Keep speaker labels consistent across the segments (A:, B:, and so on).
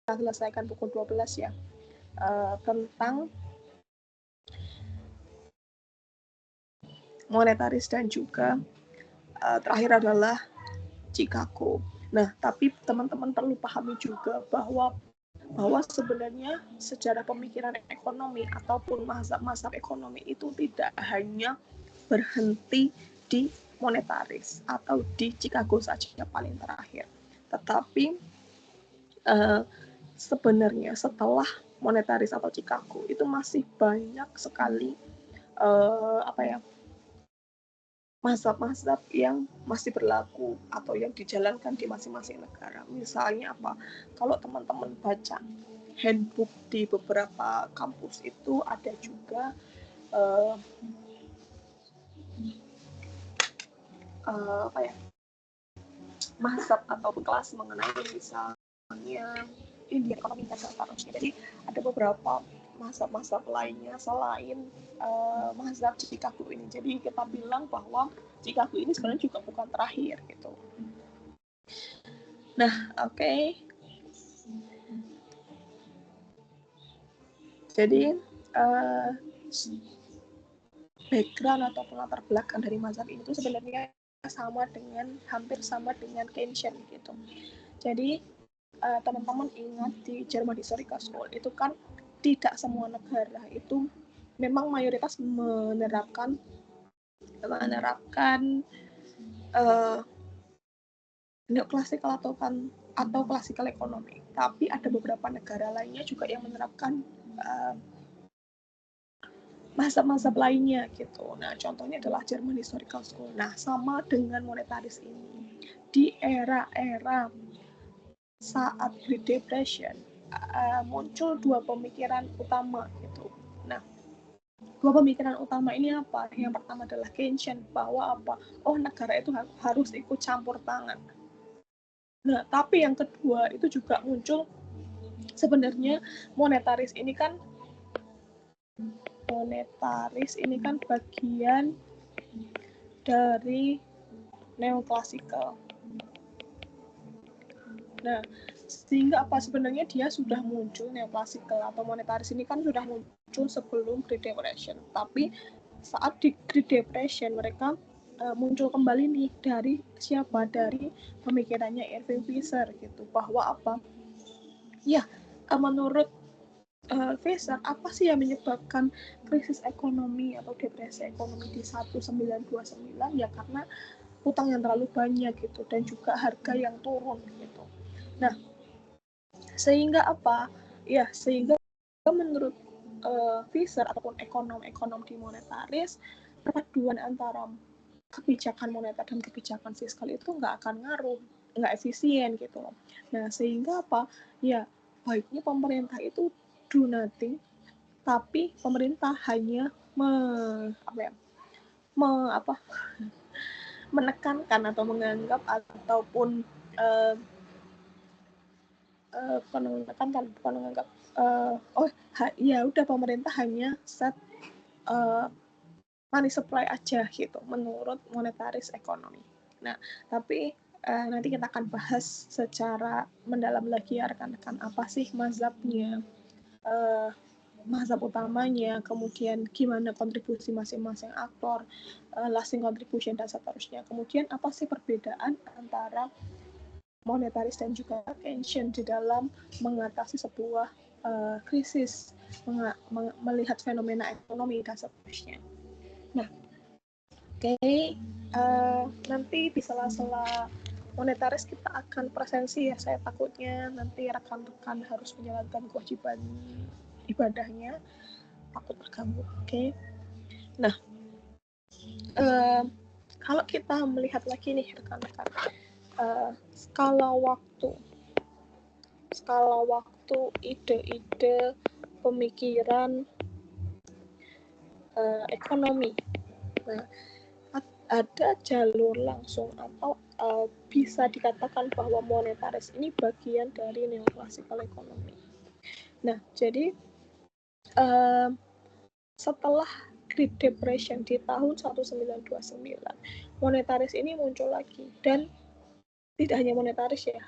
A: selesaikan pukul 12 ya, tentang monetaris dan juga terakhir adalah Chicago. Nah, tapi teman-teman perlu pahami juga bahwa sebenarnya sejarah pemikiran ekonomi ataupun mazhab-mazhab ekonomi itu tidak hanya berhenti di monetaris atau di Chicago saja paling terakhir, tetapi sebenarnya setelah monetaris atau Chicago itu masih banyak sekali mazhab-mazhab yang masih berlaku atau yang dijalankan di masing-masing negara. Misalnya apa? Kalau teman-teman baca handbook di beberapa kampus itu ada juga mazhab ataupun kelas mengenai misalnya Indian economy dan seterusnya. Jadi ada beberapa mazhab-mazhab lainnya selain mazhab Chicago ini. Jadi kita bilang bahwa Chicago ini sebenarnya juga bukan terakhir gitu. Nah, oke. Jadi background ataupun latar belakang dari mazhab ini itu sebenarnya hampir sama dengan Keynesian gitu. Jadi teman-teman ingat di German Historical School itu kan tidak semua negara itu memang mayoritas menerapkan neoklasikal atau klasikal ekonomi, tapi ada beberapa negara lainnya juga yang menerapkan mazhab-mazhab lainnya gitu. Nah, contohnya adalah German Historical School. Nah, sama dengan monetaris ini di era-era saat Great Depression muncul dua pemikiran utama gitu. Nah, dua pemikiran utama ini apa? Yang pertama adalah Keynesian, bahwa apa? Oh, negara itu harus ikut campur tangan. Nah, tapi yang kedua itu juga muncul sebenarnya monetaris ini kan bagian dari neoklasikal. Nah, sehingga apa sebenarnya dia sudah muncul neoklasikal atau monetaris ini kan sudah muncul sebelum Great Depression. Tapi saat di Great Depression mereka muncul kembali nih dari siapa? Dari pemikirannya Irving Fisher gitu, bahwa apa? Ya, menurut Fisher, apa sih yang menyebabkan krisis ekonomi atau depresi ekonomi di 1929? Ya karena utang yang terlalu banyak gitu dan juga harga yang turun gitu. Nah, sehingga apa? Ya, sehingga menurut Fisher ataupun ekonom-ekonom di monetaris, perpaduan antara kebijakan moneter dan kebijakan fiskal itu nggak akan ngaruh, nggak efisien gitu loh. Nah, sehingga apa? Ya, baiknya pemerintah itu do nothing, tapi pemerintah hanya menekankan atau menganggap ataupun ya udah pemerintah hanya set money supply aja gitu menurut monetaris ekonomi. Nah, tapi nanti kita akan bahas secara mendalam lagi ya rekan-rekan, apa sih mazhabnya, mazhab utamanya, kemudian gimana kontribusi masing-masing aktor, lasting contribution dan seterusnya. Kemudian apa sih perbedaan antara monetaris dan juga Keynesian di dalam mengatasi sebuah krisis, melihat fenomena ekonomi dan seterusnya. Nah, nanti di sela-sela monetaris kita akan presensi ya. Saya takutnya nanti rekan-rekan harus menjalankan kewajiban ibadahnya, takut terganggu. Nah, kalau kita melihat lagi nih rekan-rekan, skala waktu ide-ide pemikiran ekonomi. Nah, ada jalur langsung atau bisa dikatakan bahwa monetaris ini bagian dari neoklasikal ekonomi. Nah, jadi setelah Great Depression di tahun 1929, monetaris ini muncul lagi, dan tidak hanya monetaris ya,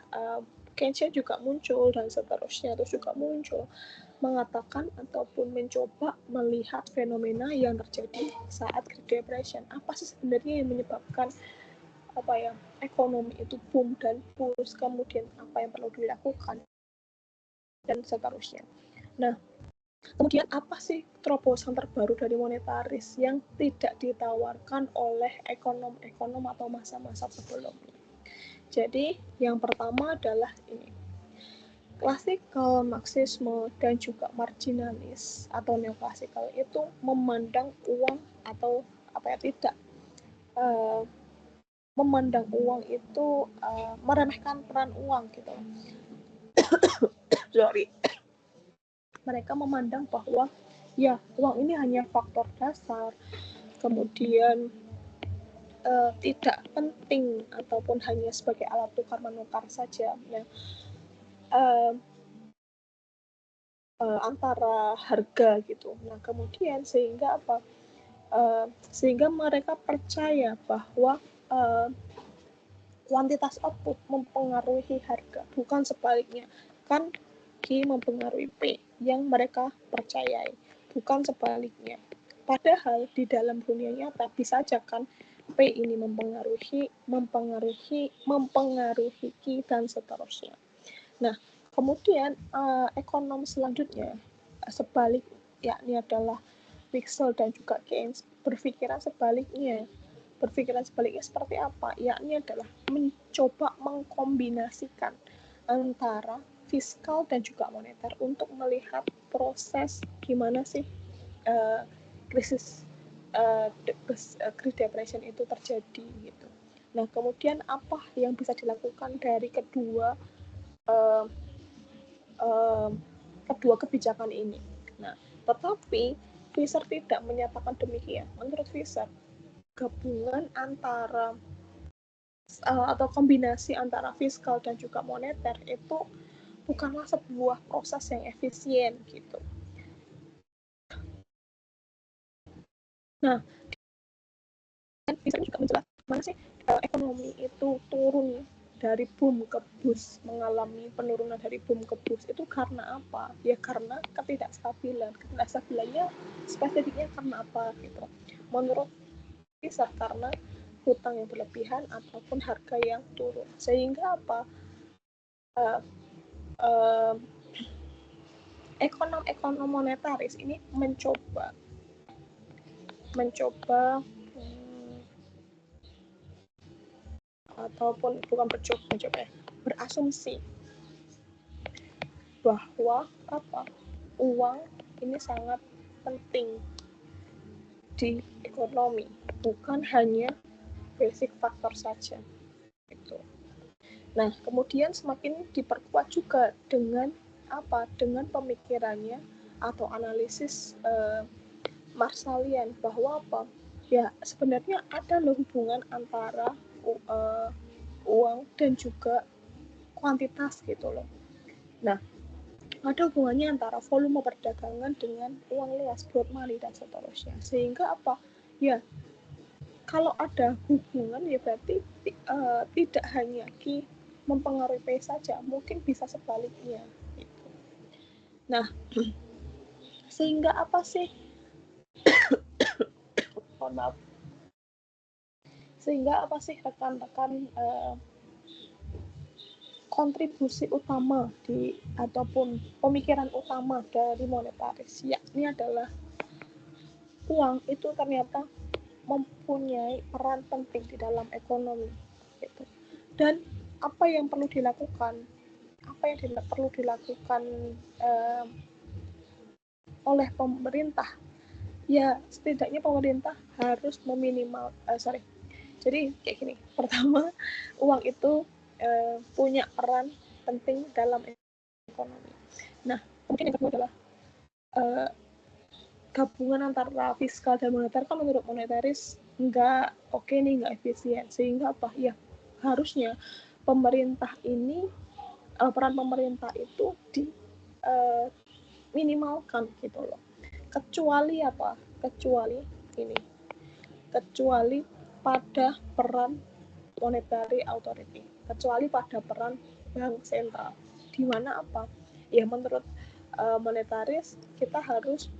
A: Keynesian juga muncul dan seterusnya terus juga muncul mengatakan ataupun mencoba melihat fenomena yang terjadi saat Great Depression. Apa sih sebenarnya yang menyebabkan ekonomi itu boom dan bust, kemudian apa yang perlu dilakukan dan seterusnya. Nah, kemudian apa sih terobosan terbaru dari monetaris yang tidak ditawarkan oleh ekonom-ekonom atau masa-masa sebelumnya? Jadi yang pertama adalah ini, klasikal Marxisme dan juga marginalis atau neoklasikal itu memandang uang atau tidak memandang uang itu meremehkan peran uang gitu. Sorry. Mereka memandang bahwa ya uang ini hanya faktor dasar, kemudian tidak penting ataupun hanya sebagai alat tukar menukar saja. Nah, antara harga gitu. Nah, kemudian sehingga apa? Sehingga mereka percaya bahwa kuantitas output mempengaruhi harga, bukan sebaliknya. Kan Q mempengaruhi P yang mereka percayai, bukan sebaliknya. Padahal di dalam dunia nyata bisa saja kan P ini mempengaruhi Q dan seterusnya. Nah, kemudian ekonom selanjutnya sebalik, yakni adalah Wiesel dan juga Keynes berpikiran sebaliknya seperti apa? Yakni adalah mencoba mengkombinasikan antara fiskal dan juga moneter untuk melihat proses gimana sih krisis Great Depression itu terjadi gitu. Nah, kemudian apa yang bisa dilakukan dari kedua kebijakan ini? Nah, tetapi Fisher tidak menyatakan demikian. Menurut Fisher, gabungan antara atau kombinasi antara fiskal dan juga moneter itu bukanlah sebuah proses yang efisien gitu. Nah, dan bisa juga menjelaskan mana sih ekonomi itu turun dari boom ke bust, mengalami penurunan dari boom ke bust itu karena apa? Ya karena ketidakstabilannya spesifiknya karena apa gitu. Menurut Fisher karena hutang yang berlebihan ataupun harga yang turun, sehingga apa ekonom monetaris ini mencoba ataupun bukan mencoba berasumsi bahwa uang ini sangat penting di ekonomi, bukan hanya basic faktor saja gitu. Nah, kemudian semakin diperkuat juga dengan dengan pemikirannya atau analisis Marshallian bahwa ya sebenarnya ada loh hubungan antara uang dan juga kuantitas gitu loh. Nah, ada hubungannya antara volume perdagangan dengan uang luas, broad money dan seterusnya. Sehingga ya kalau ada hubungan ya berarti tidak hanya Q mempengaruhi P saja, mungkin bisa sebaliknya gitu. Nah, sehingga rekan-rekan kontribusi utama ataupun pemikiran utama dari monetaris, yakni adalah uang itu ternyata mempunyai peran penting di dalam ekonomi gitu. Dan apa yang perlu dilakukan oleh pemerintah, ya setidaknya pemerintah harus jadi kayak gini, pertama uang itu punya peran penting dalam ekonomi. Nah, mungkin yang kedua adalah gabungan antara fiskal dan moneter kan menurut monetaris nggak efisien, sehingga ya harusnya pemerintah ini peran pemerintah itu minimalkan gitu loh, kecuali pada peran monetary authority, kecuali pada peran bank sentral. Di mana apa? Ya menurut monetaris kita harus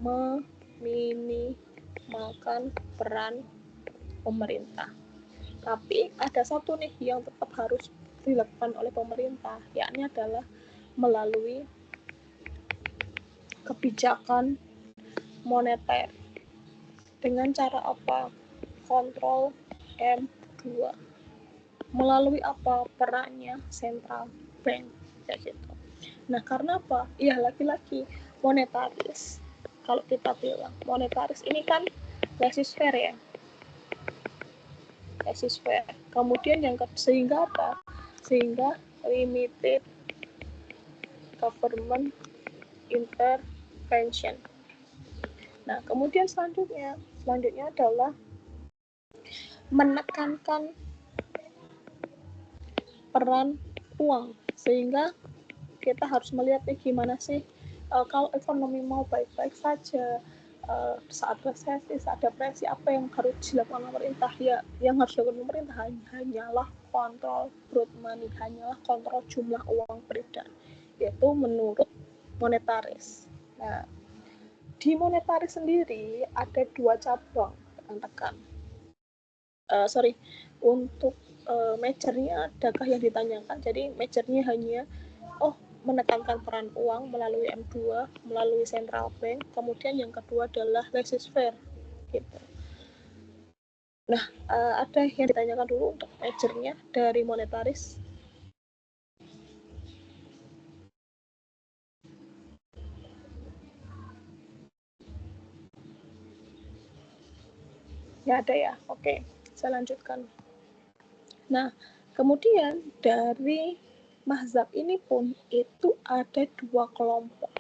A: meminimalkan peran pemerintah. Tapi ada satu nih yang tetap harus dilakukan oleh pemerintah, yakni adalah melalui kebijakan moneter. Dengan cara apa? Kontrol M2. Melalui apa? Perannya central bank kayak gitu. Nah, karena apa? Ya lagi-lagi monetaris. Kalau kita bilang monetaris ini kan laissez-faire ya. Laissez-faire. Kemudian yang sehingga apa? Sehingga limited government intervention. Nah, kemudian selanjutnya adalah menekankan peran uang, sehingga kita harus melihat nih gimana sih kalau ekonomi mau baik-baik saja, saat resesi, saat depresi, apa yang harus dilakukan pemerintah? Ya, yang harus dilakukan pemerintah hanyalah kontrol broad money, hanyalah kontrol jumlah uang beredar, yaitu menurut monetaris. Nah, di monetaris sendiri ada 2 cabang yang tekan. Untuk majornya adakah yang ditanyakan? Jadi majornya hanya menekankan peran uang melalui M2, melalui central bank. Kemudian yang kedua adalah laissez-faire gitu. Nah, ada yang ditanyakan dulu untuk majornya dari monetaris? Ya ada ya. Oke, saya lanjutkan. Nah, kemudian dari mazhab ini pun itu ada 2 kelompok.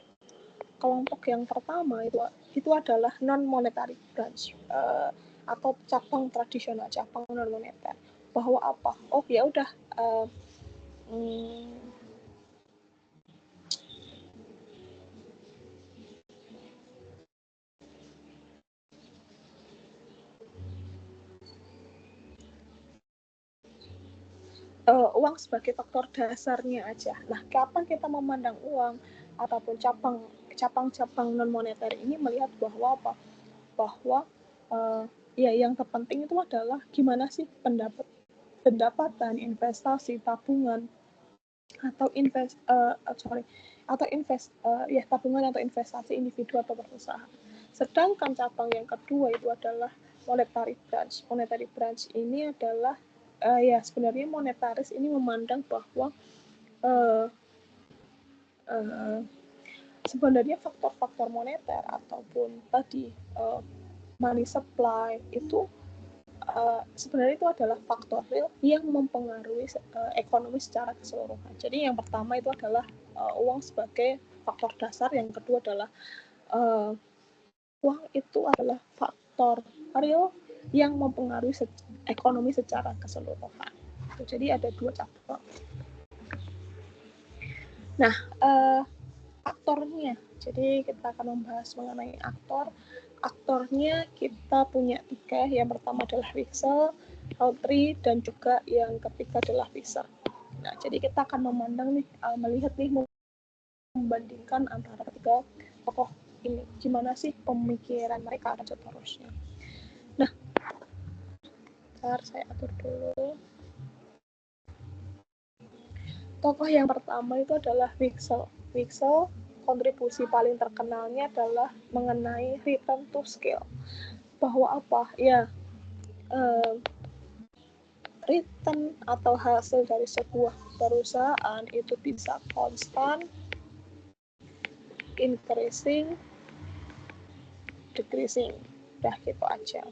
A: Kelompok yang pertama itu adalah non monetary branch atau cabang tradisional, cabang non moneter. Bahwa apa? Oh ya udah uang sebagai faktor dasarnya aja. Nah, kapan kita memandang uang ataupun cabang-cabang non moneter ini melihat bahwa apa? Bahwa ya yang terpenting itu adalah gimana sih pendapatan, investasi, tabungan atau tabungan atau investasi individu atau perusahaan. Sedangkan cabang yang kedua itu adalah monetary branch. Monetary branch ini adalah ya sebenarnya monetaris ini memandang bahwa sebenarnya faktor-faktor moneter ataupun tadi money supply itu sebenarnya itu adalah faktor real yang mempengaruhi ekonomi secara keseluruhan. Jadi yang pertama itu adalah uang sebagai faktor dasar, yang kedua adalah uang itu adalah faktor real yang mempengaruhi ekonomi secara keseluruhan. Jadi ada 2 cabang. Nah, aktornya. Jadi kita akan membahas mengenai aktor. Aktornya kita punya 3. Yang pertama adalah Wiesel, Autry, dan juga yang ketiga adalah Visser. Nah, jadi kita akan melihat nih, membandingkan antara 3 tokoh ini. Gimana sih pemikiran mereka dan seterusnya. Nah, bentar saya atur dulu. Tokoh yang pertama itu adalah Wiesel. Wiesel kontribusi paling terkenalnya adalah mengenai return to scale. Bahwa apa? Ya, return atau hasil dari sebuah perusahaan itu bisa konstan, increasing, decreasing. Udah gitu aja.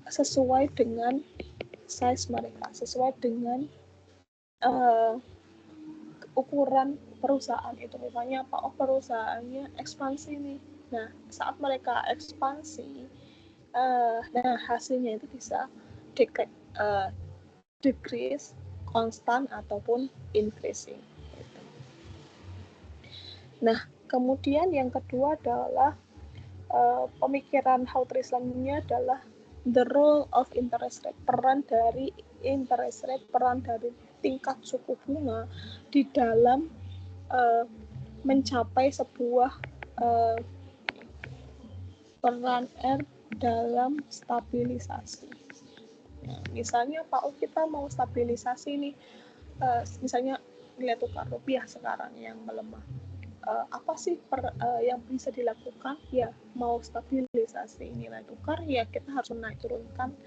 A: Sesuai dengan size mereka, sesuai dengan ukuran perusahaan itu. Misalnya apa? Oh, perusahaannya ekspansi nih. Nah, saat mereka ekspansi, nah hasilnya itu bisa decrease, konstan, ataupun increasing. Nah, kemudian yang kedua adalah pemikiran Autry selanjutnya adalah the role of interest rate, peran dari interest rate, peran dari tingkat suku bunga di dalam mencapai sebuah peran R dalam stabilisasi. Nah, misalnya kita mau stabilisasi nih, misalnya nilai tukar rupiah sekarang yang melemah. Apa sih yang bisa dilakukan? Ya, mau stabilisasi nilai tukar, ya kita harus menaik turunkan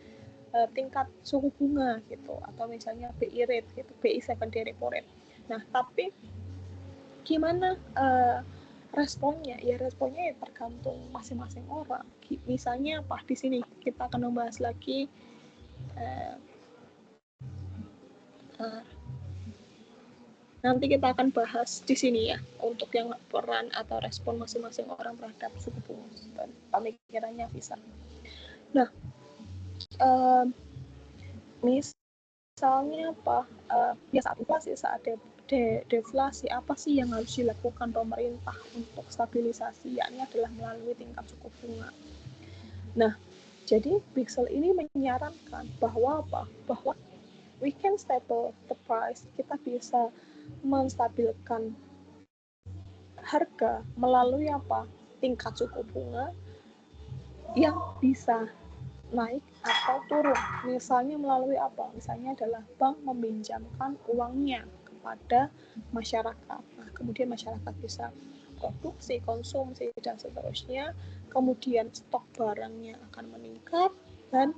A: tingkat suku bunga gitu, atau misalnya BI rate gitu, BI 7-day repo rate. Nah, tapi gimana responnya? Ya responnya ya tergantung masing-masing orang. Misalnya apa di sini kita akan membahas lagi nanti kita akan bahas di sini ya untuk yang peran atau respon masing-masing orang terhadap suku bunga dan pemikirannya bisa. Nah, misalnya apa? Ya saat inflasi, saat deflasi, apa sih yang harus dilakukan pemerintah untuk stabilisasi? Yakni adalah melalui tingkat suku bunga. Nah, jadi Bixel ini menyarankan bahwa apa? Bahwa we can stable the price. Kita bisa menstabilkan harga melalui apa? Tingkat suku bunga yang bisa naik atau turun. Misalnya melalui apa? Misalnya adalah bank meminjamkan uangnya kepada masyarakat. Nah, kemudian masyarakat bisa produksi, konsumsi, dan seterusnya. Kemudian stok barangnya akan meningkat dan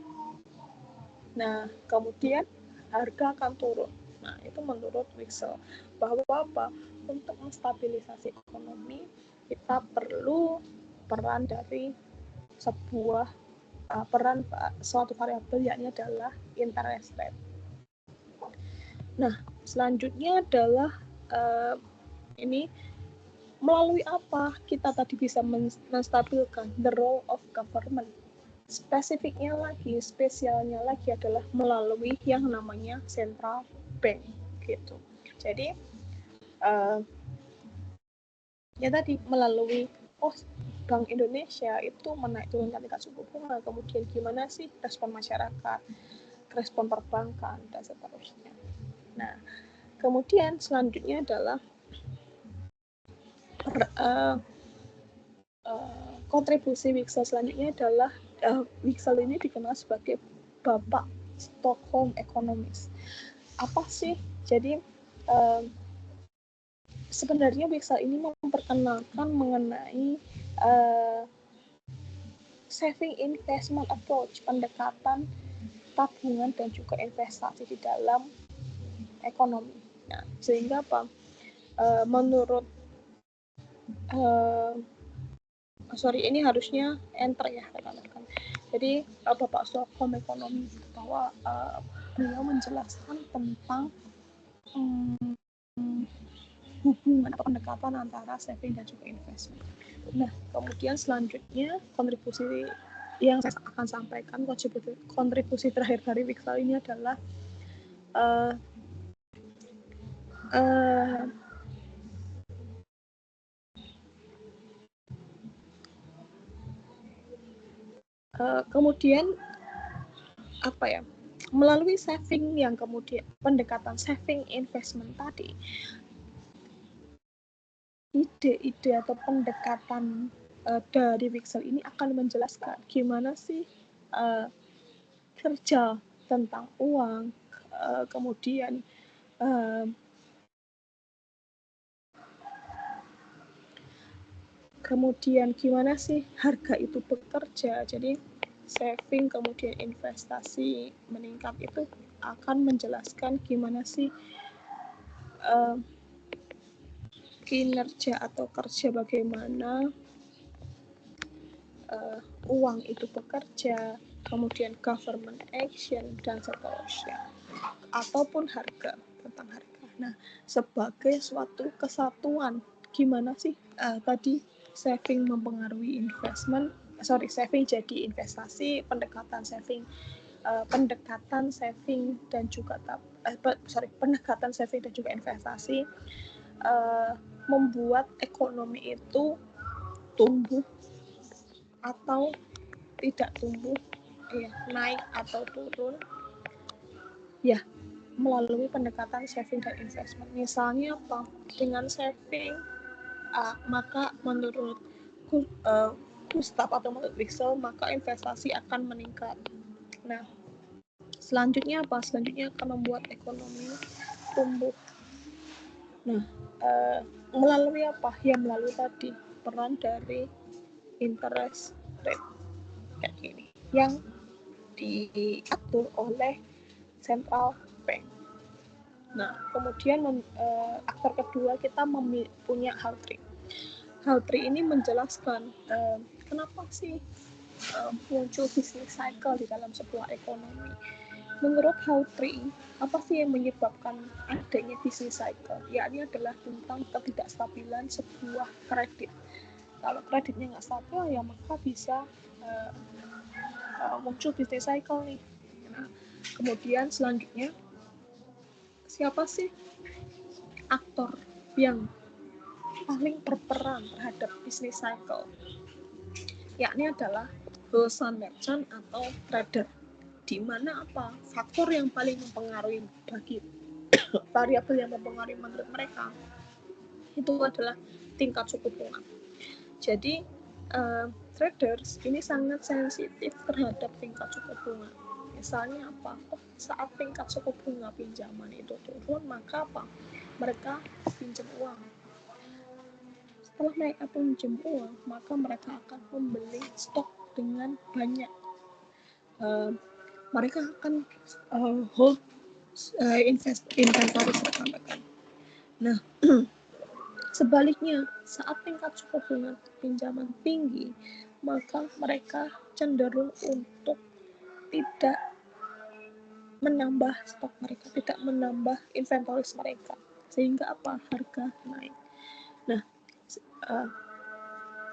A: kemudian harga akan turun. Nah, itu menurut Wixel bahwa apa? Untuk menstabilisasi ekonomi kita perlu peran dari sebuah peran suatu variabel, yakni adalah interest rate. Nah, selanjutnya adalah ini melalui apa kita tadi bisa menstabilkan the role of government. Spesifiknya lagi, spesialnya lagi adalah melalui yang namanya central bank gitu. Jadi ya tadi melalui Bank Indonesia itu menaik turunkan tingkat suku bunga, kemudian gimana sih respon masyarakat, respon perbankan dan seterusnya. Nah, kemudian selanjutnya adalah kontribusi Wixel selanjutnya adalah Wixel ini dikenal sebagai Bapak Stockholm Economics. Apa sih? Jadi sebenarnya Wixel ini memperkenalkan mengenai saving investment approach, pendekatan tabungan dan juga investasi di dalam ekonomi. Nah, sehingga apa? Menurut ini harusnya enter ya rekan-rekan. Jadi Bapak Stockholm Ekonomi bahwa beliau menjelaskan tentang hubungan atau pendekatan antara saving dan juga investment. Nah, kemudian selanjutnya kontribusi yang saya akan sampaikan, kontribusi terakhir dari Wixel ini adalah kemudian apa ya, melalui saving yang kemudian pendekatan saving investment tadi, ide-ide atau pendekatan dari Wixel ini akan menjelaskan gimana sih kerja tentang uang, kemudian gimana sih harga itu bekerja. Jadi saving kemudian investasi meningkat itu akan menjelaskan gimana sih kinerja atau kerja, bagaimana uang itu bekerja, kemudian government action dan seterusnya, ataupun harga, tentang harga. Nah, sebagai suatu kesatuan, gimana sih tadi saving mempengaruhi saving jadi investasi, pendekatan saving dan juga pendekatan saving dan juga investasi membuat ekonomi itu tumbuh atau tidak tumbuh, naik atau turun, Ya, melalui pendekatan saving dan investment. Misalnya apa? Dengan saving, maka menurut Gustav atau menurut Wixel, maka investasi akan meningkat. Nah, selanjutnya apa? Selanjutnya akan membuat ekonomi tumbuh. Nah, melalui apa? Ya melalui tadi peran dari interest rate kayak gini, yang diatur oleh central bank. Nah, kemudian aktor kedua kita punya Haltri. Haltri ini menjelaskan kenapa sih muncul business cycle di dalam sebuah ekonomi. Menurut Haltri, apa sih yang menyebabkan adanya business cycle? Yakni adalah tentang ketidakstabilan sebuah kredit. Kalau kreditnya nggak stabil, ya maka bisa muncul business cycle nih. Nah, kemudian selanjutnya, siapa sih aktor yang paling berperan terhadap business cycle? Yakni adalah wholesale merchant atau trader. Di mana apa? Faktor yang paling mempengaruhi bagi variabel yang mempengaruhi menurut mereka itu adalah tingkat suku bunga. Jadi traders ini sangat sensitif terhadap tingkat suku bunga. Misalnya apa? Saat tingkat suku bunga pinjaman itu turun, maka apa? Mereka pinjam uang. Setelah mereka pinjam uang, maka mereka akan membeli stok dengan banyak. Mereka akan hold inventory rekan-rekan. Nah, sebaliknya, saat tingkat suku bunga pinjaman tinggi, maka mereka cenderung untuk tidak menambah stok mereka, tidak menambah inventoris mereka, sehingga apa? Harga naik. Nah,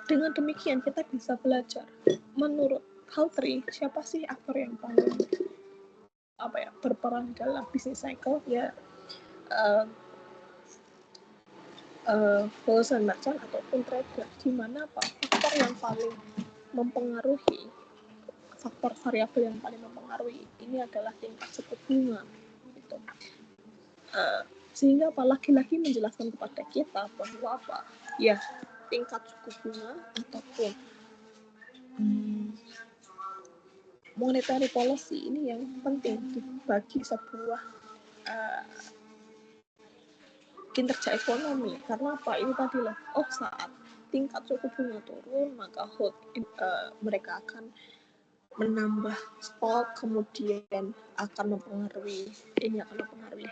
A: dengan demikian kita bisa belajar. Menurut Haltri, siapa sih aktor yang paling berperan dalam business cycle? Ya, wholesale merchant ataupun trader, di mana apa? Faktor yang paling mempengaruhi, faktor variabel yang paling mempengaruhi ini adalah tingkat suku bunga gitu. Sehingga apa? Lagi-lagi menjelaskan kepada kita bahwa apa? Ya, tingkat suku bunga ataupun monetary policy ini yang penting bagi sebuah kinerja ekonomi. Karena apa? Ini tadi loh, saat tingkat suku bunga turun, maka mereka akan menambah stok, kemudian akan mempengaruhi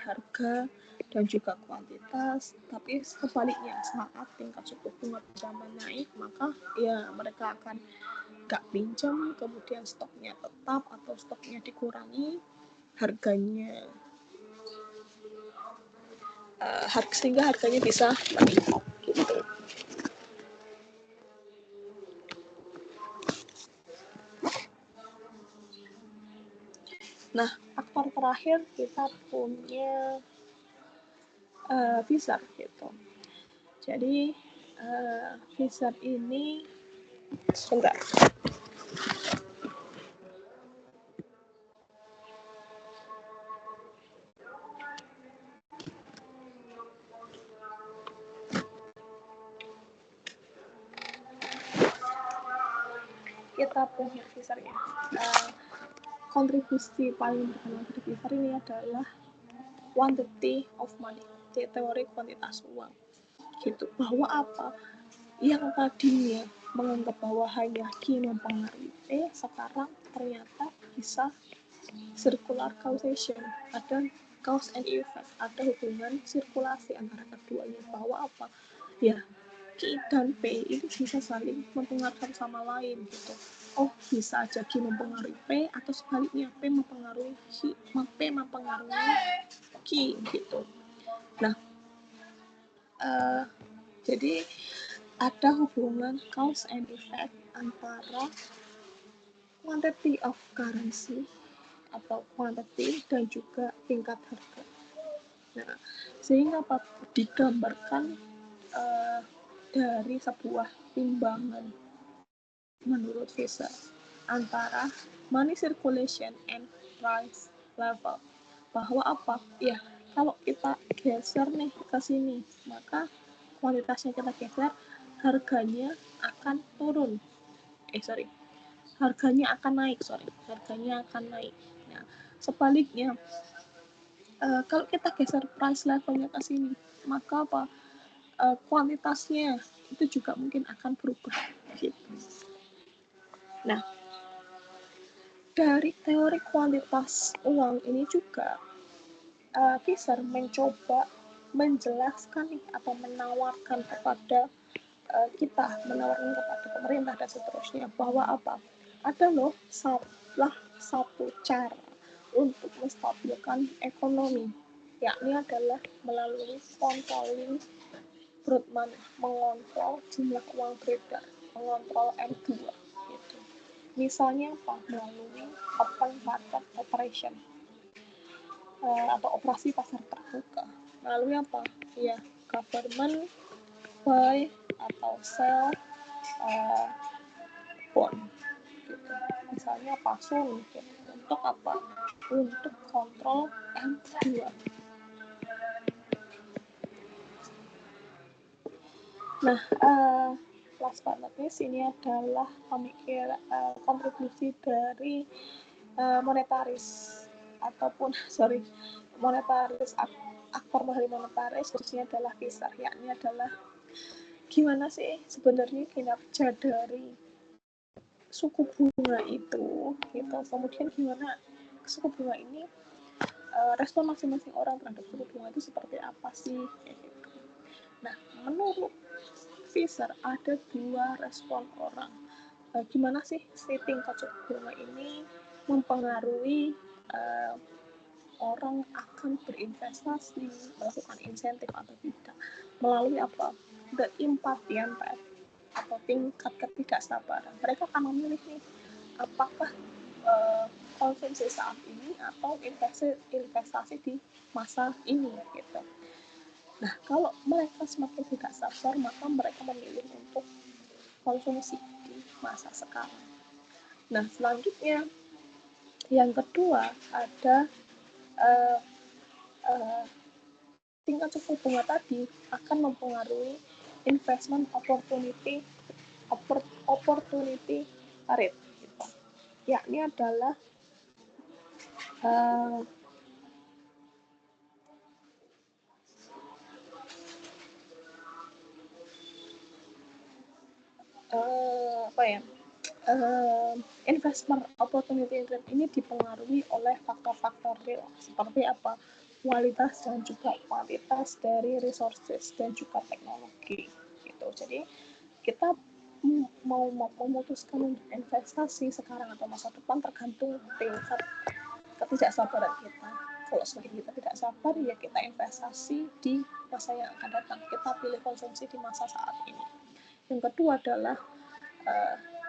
A: harga dan juga kuantitas. Tapi sebaliknya, saat tingkat suku bunga pinjaman naik, maka ya mereka akan nggak pinjam, kemudian stoknya tetap atau stoknya dikurangi, harganya sehingga harganya bisa meningkat gitu. Nah, faktor terakhir kita punya Fisher gitu. Jadi Fisher ini sebentar. Kita punya Fisher ya. Kontribusi paling terkenal dari Fisher ini adalah quantity of money, teori kuantitas uang. Gitu. Bahwa apa? Yang tadinya menganggap bahwa hanya Q mempengaruhi P, sekarang ternyata bisa circular causation, ada cause and effect, ada hubungan sirkulasi antara keduanya, bahwa apa? Ya, Q dan P itu bisa saling mempengaruhi sama lain gitu. Bisa aja Q mempengaruhi P atau sebaliknya P mempengaruhi Q gitu. Nah, jadi ada hubungan cause and effect antara quantity of currency atau quantity dan juga tingkat harga. Nah, sehingga digambarkan dari sebuah timbangan menurut Fisher antara money circulation and price level. bahwa apa? Ya, kalau kita geser nih ke sini, maka kualitasnya kita geser, harganya akan turun. Harganya akan naik. Nah, sebaliknya, kalau kita geser price levelnya ke sini, maka apa? Kualitasnya itu juga mungkin akan berubah. Gitu. Nah, dari teori kualitas uang ini juga Fisher mencoba menjelaskan nih, atau menawarkan kepada menawarkan kepada pemerintah dan seterusnya, bahwa apa? Ada loh salah satu cara untuk menstabilkan ekonomi, yakni adalah melalui controlling broad money, mengontrol jumlah uang beredar, mengontrol M2 gitu. Misalnya apa? Melalui open market operation atau operasi pasar terbuka. Melalui apa? Ya, government buy atau sell bond gitu. Misalnya pasun gitu. Untuk apa? Untuk kontrol M2. Nah, last but not least, ini adalah kontribusi dari monetaris aktor dari monetaris, khususnya adalah Fisher, yakni adalah gimana sih sebenarnya kinerja dari suku bunga itu gitu. Kemudian gimana suku bunga ini, respon masing-masing orang terhadap suku bunga itu seperti apa sih gitu. Nah, menurut Fisher ada 2 respon orang. Gimana sih tingkat suku bunga ini mempengaruhi orang akan berinvestasi, melakukan insentif atau tidak, melalui apa? The impatient rate, atau tingkat ketidaksabaran. Mereka akan memilih nih, apakah konsumsi saat ini atau investasi di masa ini gitu. Nah, kalau mereka semakin tidak sabar, maka mereka memilih untuk konsumsi di masa sekarang. Nah, selanjutnya yang kedua ada tingkat suku bunga tadi akan mempengaruhi investment opportunity rate gitu. Yakni adalah investment opportunity rate ini dipengaruhi oleh faktor-faktor real seperti apa? Kualitas dan juga kuantitas dari resources dan juga teknologi gitu. Jadi kita mau memutuskan investasi sekarang atau masa depan tergantung tingkat ketidaksabaran kita. Kalau semakin kita tidak sabar, ya kita investasi di masa yang akan datang. Kita pilih konsumsi di masa saat ini. Yang kedua adalah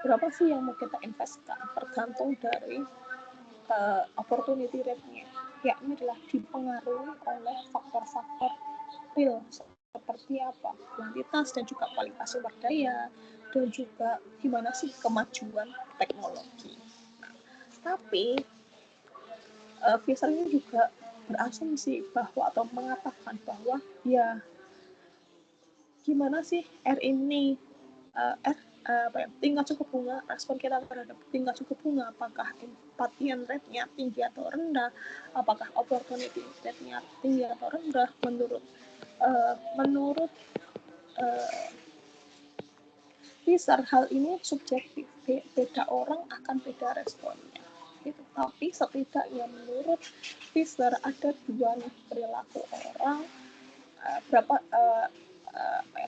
A: berapa sih yang mau kita investkan, tergantung dari opportunity rate-nya, yakni adalah dipengaruhi oleh faktor-faktor real seperti apa, kuantitas dan juga kualitas sumber daya, dan juga gimana sih kemajuan teknologi. Tapi Fisher ini juga berasumsi bahwa, atau mengatakan bahwa ya gimana sih tingkat suku bunga, respon kita terhadap tingkat suku bunga, apakah impatient rate-nya tinggi atau rendah, apakah opportunity rate-nya tinggi atau rendah. Menurut Fisher, hal ini subjektif, beda orang akan beda responnya gitu. Tapi setidaknya menurut Fisher ada 2 perilaku orang,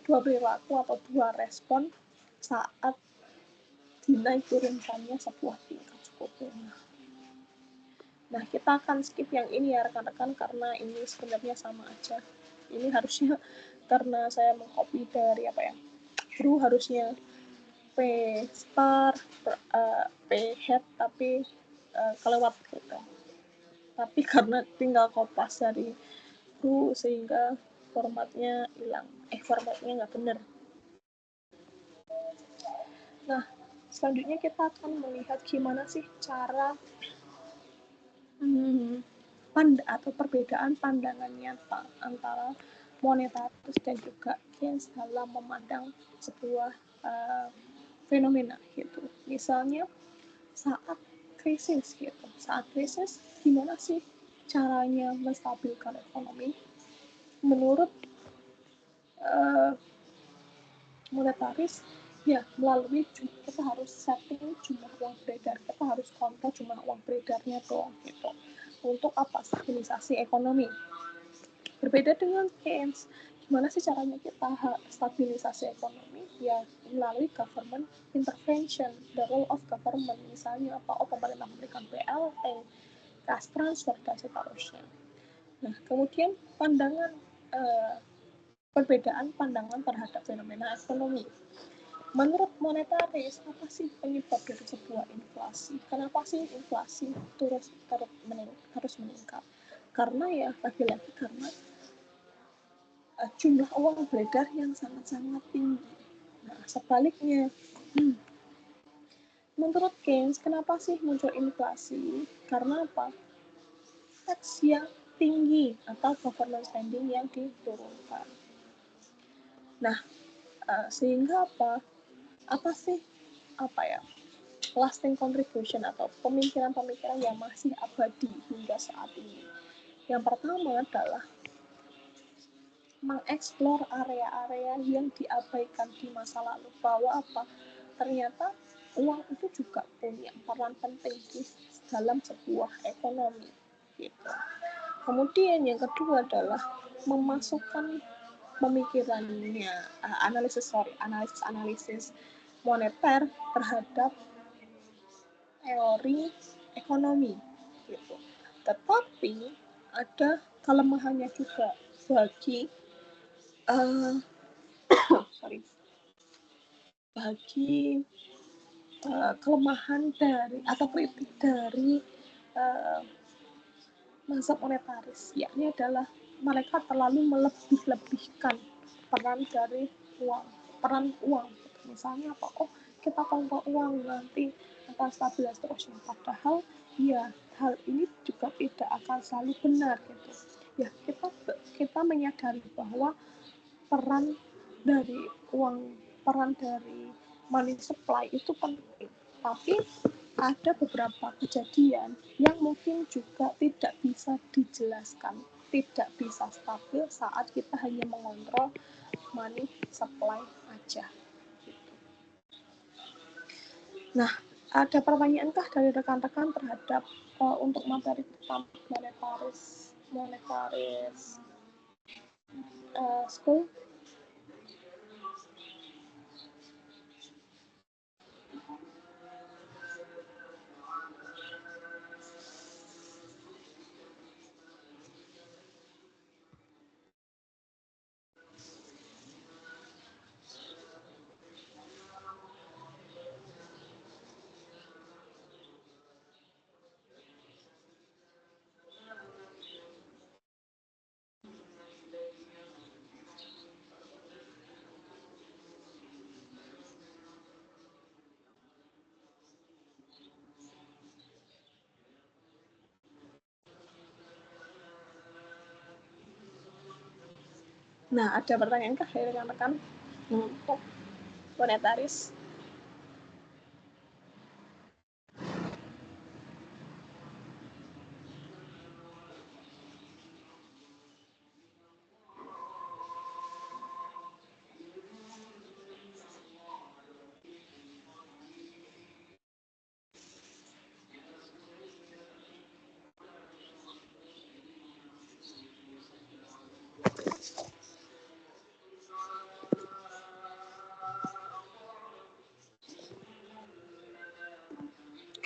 A: dua perilaku atau 2 respon saat dinaik turunkannya sebuah tingkat suku bunga. Nah, kita akan skip yang ini ya rekan-rekan, karena ini sebenarnya sama aja. Ini harusnya karena saya mengcopy dari Bro harusnya P star, P head, tapi kelewat gitu. Tapi karena tinggal kopas dari Bro sehingga formatnya hilang. Formatnya nggak bener. Nah, selanjutnya kita akan melihat gimana sih cara atau perbedaan pandangan nyata antara monetaris dan juga Keynes dalam memandang sebuah fenomena gitu. Misalnya saat krisis gitu, gimana sih caranya menstabilkan ekonomi? Menurut monetaris, ya melalui kita harus setting jumlah uang beredar, kita harus kontrol jumlah uang beredarnya dong gitu. Untuk apa? Stabilisasi ekonomi. Berbeda dengan Keynes, gimana sih caranya kita stabilisasi ekonomi? Ya melalui government intervention, the role of government, misalnya apa? Pemerintah memberikan BLT, cash transfer dan seterusnya. Nah, kemudian perbedaan pandangan terhadap fenomena ekonomi. Menurut monetaris, apa sih penyebab dari sebuah inflasi? Kenapa sih inflasi terus meningkat? Karena ya lagi-lagi karena jumlah uang beredar yang sangat-sangat tinggi. Nah, sebaliknya, menurut Keynes, kenapa sih muncul inflasi? Karena apa? Tax yang tinggi atau government spending yang diturunkan. Nah, sehingga apa sih lasting contribution atau pemikiran-pemikiran yang masih abadi hingga saat ini. Yang pertama adalah mengeksplor area-area yang diabaikan di masa lalu, bahwa ternyata uang itu juga punya peran penting di dalam sebuah ekonomi gitu. Kemudian yang kedua adalah memasukkan pemikirannya analisis moneter terhadap teori ekonomi gitu. Tetapi ada kelemahannya juga bagi kelemahan dari atau kritik dari mazhab monetaris, yakni adalah mereka terlalu melebih-lebihkan peran uang. Misalnya kita kontrol uang nanti akan stabil dan seterusnya. Padahal ya hal ini juga tidak akan selalu benar gitu. Ya kita menyadari bahwa peran dari money supply itu penting, tapi ada beberapa kejadian yang mungkin juga tidak bisa dijelaskan, tidak bisa stabil saat kita hanya mengontrol money supply aja. Nah, ada pertanyaankah dari rekan-rekan terhadap untuk materi tentang monetaris school? Nah, ada pertanyaankah dari rekan-rekan untuk monetaris?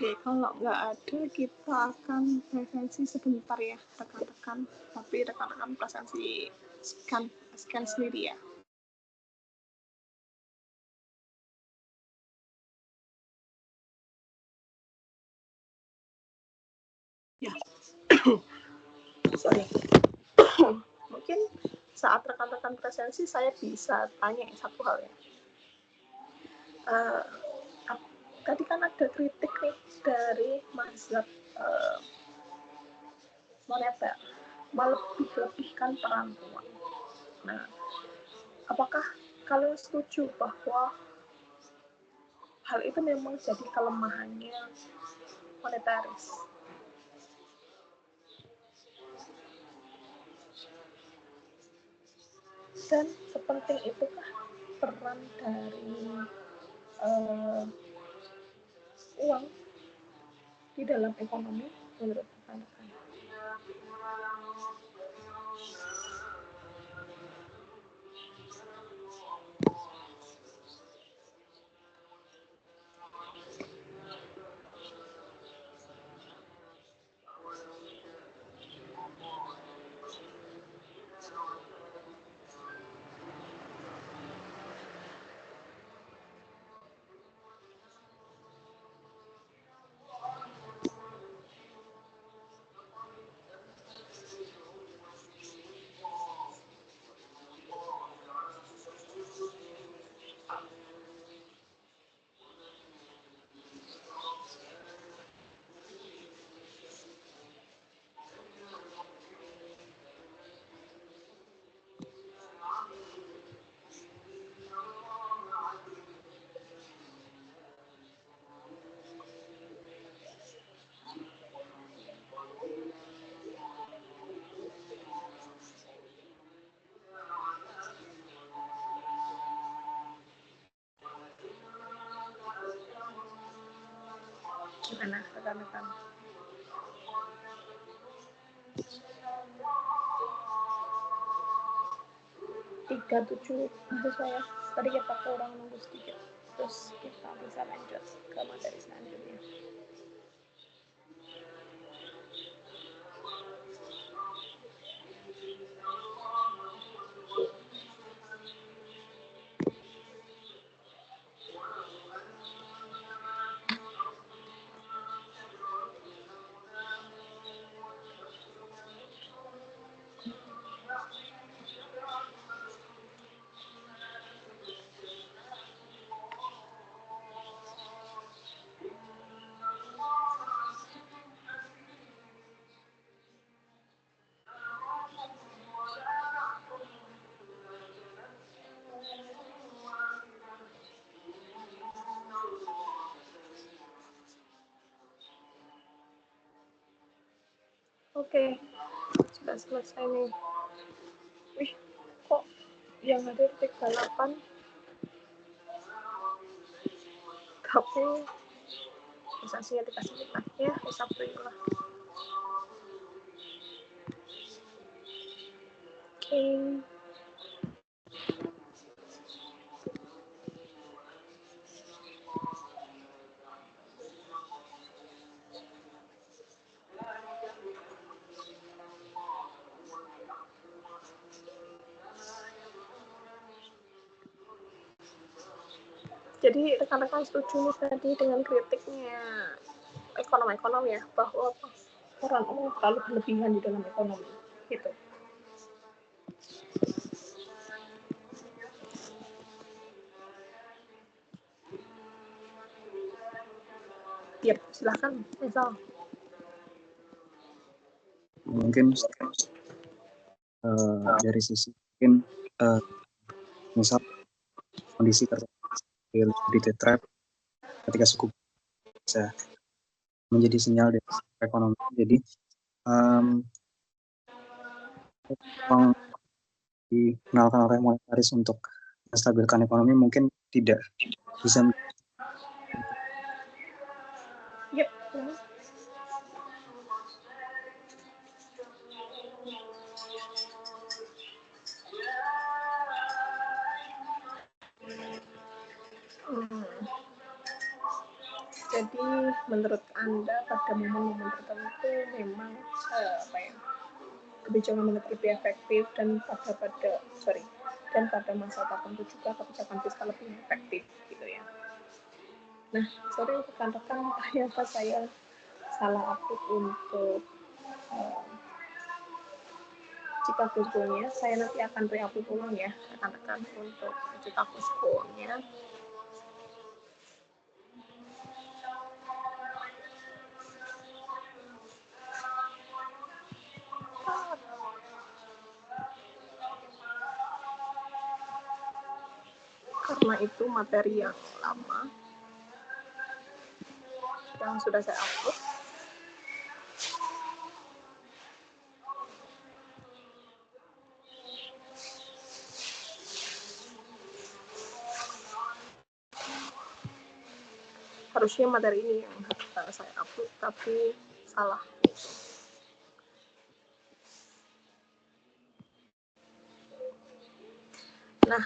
A: Oke, kalau nggak ada, kita akan presensi sebentar ya, rekan-rekan. Tapi rekan-rekan presensi scan sendiri ya. Ya, sorry. Mungkin saat rekan-rekan presensi, saya bisa tanya satu hal ya. Tadi kan ada kritik nih dari mazhab moneter, melebih-lebihkan peran uang. Nah, apakah kalian setuju bahwa hal itu memang jadi kelemahannya monetaris? Dan sepenting itukah peran dari uang di dalam ekonomi menurut rekan-rekan? Gimana rekan-rekan? Tiga tujuh mahasiswa ya. Tadi kita kurang nunggu sedikit, terus kita bisa lanjut ke materi selanjutnya. Oke, sudah selesai nih. Wih, kok yang hadir 38, tapi lisensinya dikasih kita ya, bisa free lah. Oke. Jadi rekan-rekan setuju nih tadi dengan kritiknya ekonom-ekonom ya, bahwa peran uang terlalu berlebihan di dalam ekonomi gitu. Yep, silakan misal.
B: Mungkin dari sisi mungkin misal kondisi liquidity trap ketika suku bisa menjadi sinyal dari ekonomi. Jadi uang digunakan oleh monetaris untuk menstabilkan ekonomi mungkin tidak bisa.
A: Yep. Jadi menurut Anda pada momen-momen tertentu memang kebijakan moneter lebih efektif dan pada masa tertentu juga kebijakan fiskal lebih efektif gitu ya. Nah, sorry rekan-rekan, ternyata saya salah upload untuk Chicago School-nya. Saya nanti akan re-upload ulang ya rekan-rekan untuk Chicago School-nya. karena itu materi yang lama yang sudah saya upload. Harusnya materi ini yang saya upload, tapi salah. Nah,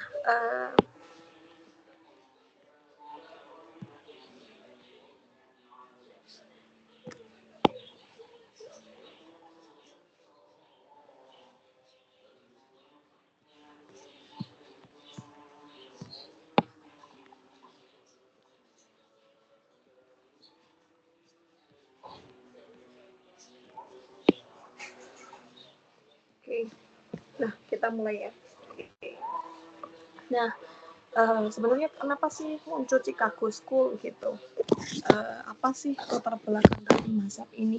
A: oke. Nah, kita mulai ya. Nah, sebenarnya kenapa sih muncul Chicago School gitu? Apa sih latar belakang dari mazhab ini?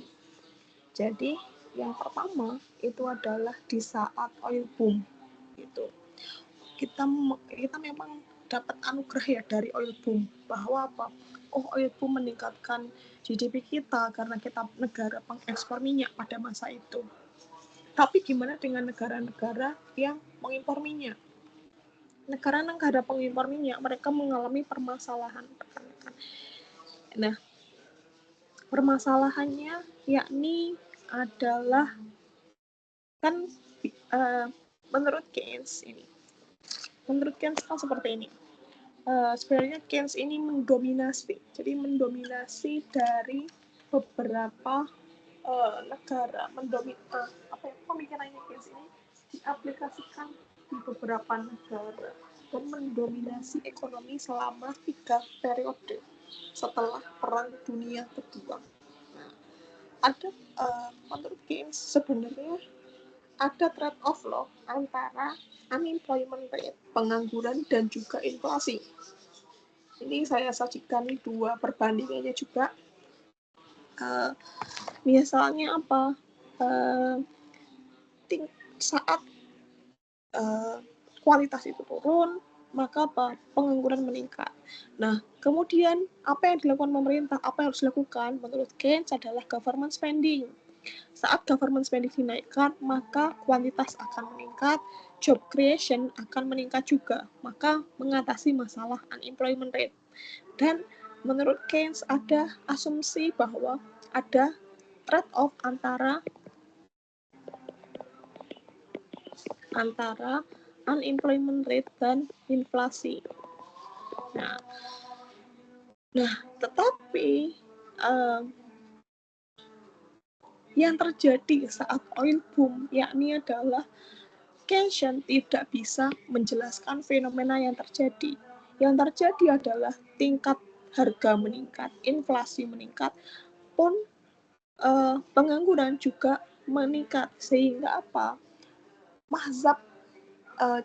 A: Jadi yang pertama itu adalah di saat oil boom gitu. Kita memang dapat anugerah ya dari oil boom, bahwa apa? Oh, oil boom meningkatkan GDP kita karena kita negara pengekspor minyak pada masa itu. Tapi gimana dengan negara-negara yang mengimpor minyak? Negara-negara pengimpor minyak mereka mengalami permasalahan. Nah, permasalahannya yakni adalah kan menurut Keynes kan seperti ini. Sebenarnya Keynes ini mendominasi dari beberapa negara, pemikirannya Keynes ini diaplikasikan di beberapa negara dan mendominasi ekonomi selama 3 periode setelah Perang Dunia Kedua. Nah, ada menurut Keynes sebenarnya ada trade-off loh antara unemployment rate, pengangguran, dan juga inflasi. Ini saya sajikan 2 perbandingannya juga. Misalnya apa? Saat kualitas itu turun, maka apa? Pengangguran meningkat. Nah, kemudian apa yang dilakukan pemerintah? Apa yang harus dilakukan? Menurut Keynes adalah government spending. Saat government spending dinaikkan, maka kuantitas akan meningkat, job creation akan meningkat juga, maka mengatasi masalah unemployment rate. Dan menurut Keynes ada asumsi bahwa ada trade-off antara unemployment rate dan inflasi. Nah, tetapi yang terjadi saat oil boom yakni adalah Keynes tidak bisa menjelaskan fenomena yang terjadi. Yang terjadi adalah tingkat harga meningkat, inflasi meningkat, pun pengangguran juga meningkat. Sehingga apa? Mazhab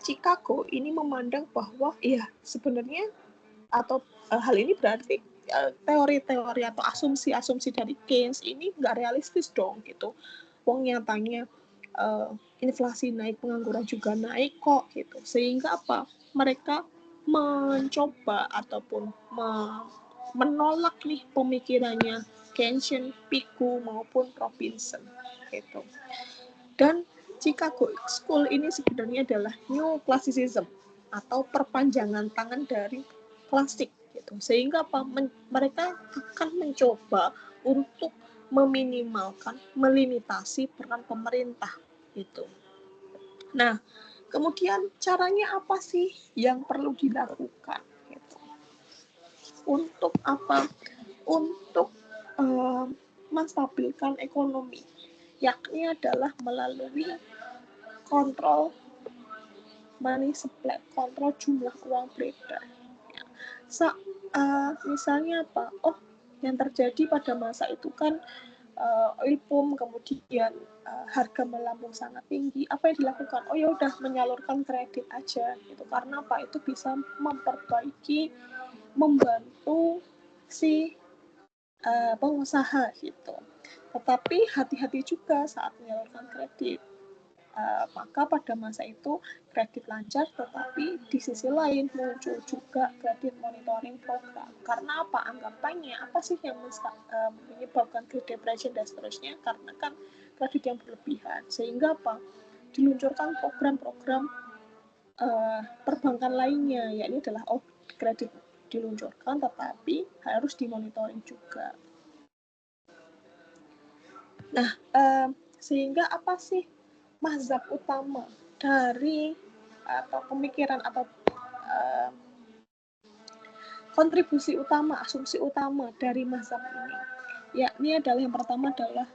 A: Chicago ini memandang bahwa ya sebenarnya atau hal ini berarti teori-teori atau asumsi-asumsi dari Keynes ini nggak realistis dong gitu. Wong nyatanya inflasi naik, pengangguran juga naik kok gitu. Sehingga apa? Mereka mencoba ataupun menolak nih pemikirannya Keynesian, Pico maupun Robinson gitu. Dan Chicago School ini sebenarnya adalah New Classicism atau perpanjangan tangan dari klasik gitu. Sehingga apa? Mereka akan mencoba untuk meminimalkan, melimitasi peran pemerintah gitu. Nah, kemudian caranya apa sih yang perlu dilakukan gitu? Untuk apa? Untuk menstabilkan ekonomi, yakni adalah melalui kontrol money supply, kontrol jumlah uang beredar. Misalnya apa? Oh, yang terjadi pada masa itu kan oil boom, kemudian harga melambung sangat tinggi. Apa yang dilakukan? Oh ya udah menyalurkan kredit aja gitu. Karena apa? Itu bisa membantu si pengusaha gitu. Tetapi hati-hati juga saat menyalurkan kredit. Maka pada masa itu kredit lancar, tetapi di sisi lain muncul juga kredit monitoring program. Karena apa? Anggapannya apa sih yang menyebabkan Great Depression dan seterusnya? Karena kan kredit yang berlebihan. Sehingga apa? Diluncurkan program-program perbankan lainnya, yakni adalah kredit diluncurkan tetapi harus dimonitoring juga. Nah, sehingga apa sih mazhab utama dari atau pemikiran atau kontribusi utama, asumsi utama dari mazhab ini? Yakni adalah yang pertama adalah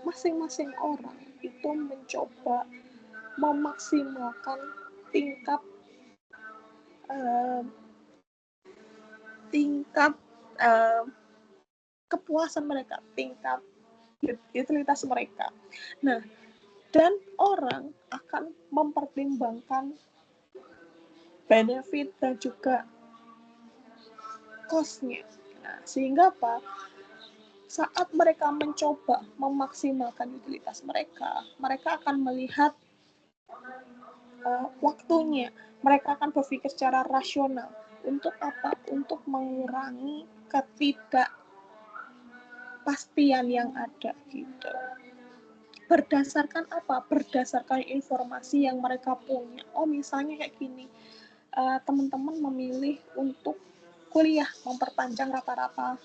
A: masing-masing orang itu mencoba memaksimalkan tingkat kepuasan mereka, tingkat utilitas mereka. Nah, dan orang akan mempertimbangkan benefit dan juga cost-nya. Nah, sehingga apa? Saat mereka mencoba memaksimalkan utilitas mereka, mereka akan melihat waktunya. Mereka akan berpikir secara rasional. Untuk apa? Untuk mengurangi ketidakpastian yang ada gitu. Berdasarkan apa? Berdasarkan informasi yang mereka punya. Misalnya kayak gini, teman-teman memilih untuk kuliah, memperpanjang rata-rata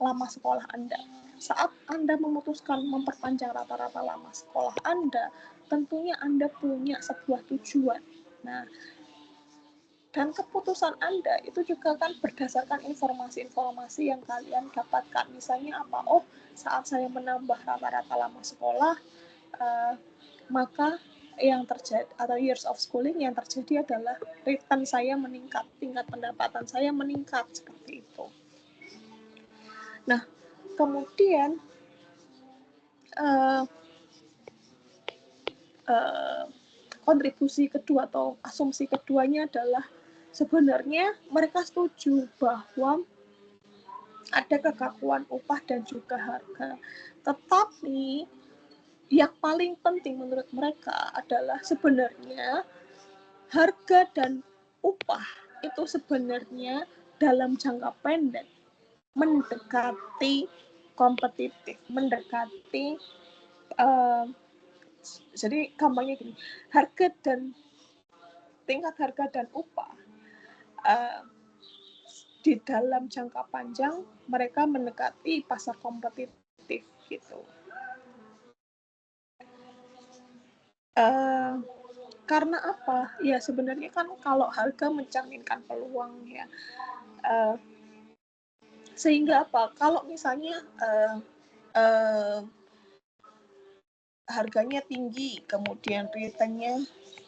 A: lama sekolah Anda. Saat Anda memutuskan memperpanjang rata-rata lama sekolah Anda, tentunya Anda punya sebuah tujuan. Nah, dan keputusan Anda itu juga kan berdasarkan informasi-informasi yang kalian dapatkan. Misalnya apa? Saat saya menambah rata-rata lama sekolah, maka yang terjadi atau years of schooling yang terjadi adalah return saya meningkat, tingkat pendapatan saya meningkat, seperti itu. Nah, kemudian kontribusi kedua atau asumsi keduanya adalah sebenarnya mereka setuju bahwa ada kekakuan upah dan juga harga. Tetapi yang paling penting menurut mereka adalah sebenarnya harga dan upah itu sebenarnya dalam jangka pendek mendekati kompetitif, mendekati jadi gampangnya gini, tingkat harga dan upah di dalam jangka panjang mereka mendekati pasar kompetitif gitu. Karena apa? Ya sebenarnya kan kalau harga mencerminkan peluang ya. Sehingga apa? Kalau misalnya harganya tinggi, kemudian returnnya,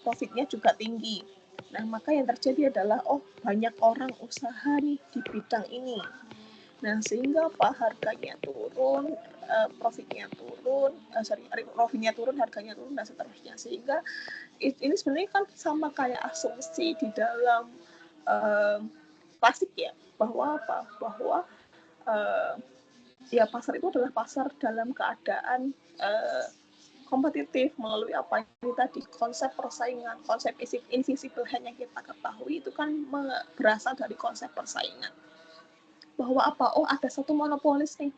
A: profitnya juga tinggi. Nah, maka yang terjadi adalah banyak orang usaha nih di bidang ini. Nah, sehingga apa? Harganya turun, profitnya turun, harganya turun, dan seterusnya. Sehingga ini sebenarnya kan sama kayak asumsi di dalam plastik ya, bahwa apa? Bahwa ya pasar itu adalah pasar dalam keadaan kompetitif melalui apa ini tadi, konsep persaingan, konsep invisible hand yang kita ketahui itu kan berasal dari konsep persaingan. Bahwa apa? Ada satu monopolis nih,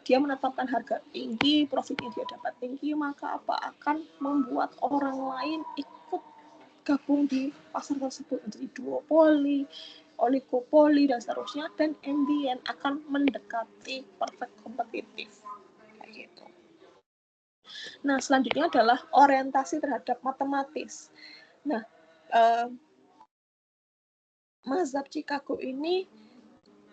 A: dia menetapkan harga tinggi, profitnya dia dapat tinggi, maka apa? Akan membuat orang lain ikut gabung di pasar tersebut menjadi duopoli, oligopoli, dan seterusnya, dan in the end akan mendekati perfect kompetitif. Gitu. Nah, selanjutnya adalah orientasi terhadap matematis. Nah, mazhab Chicago ini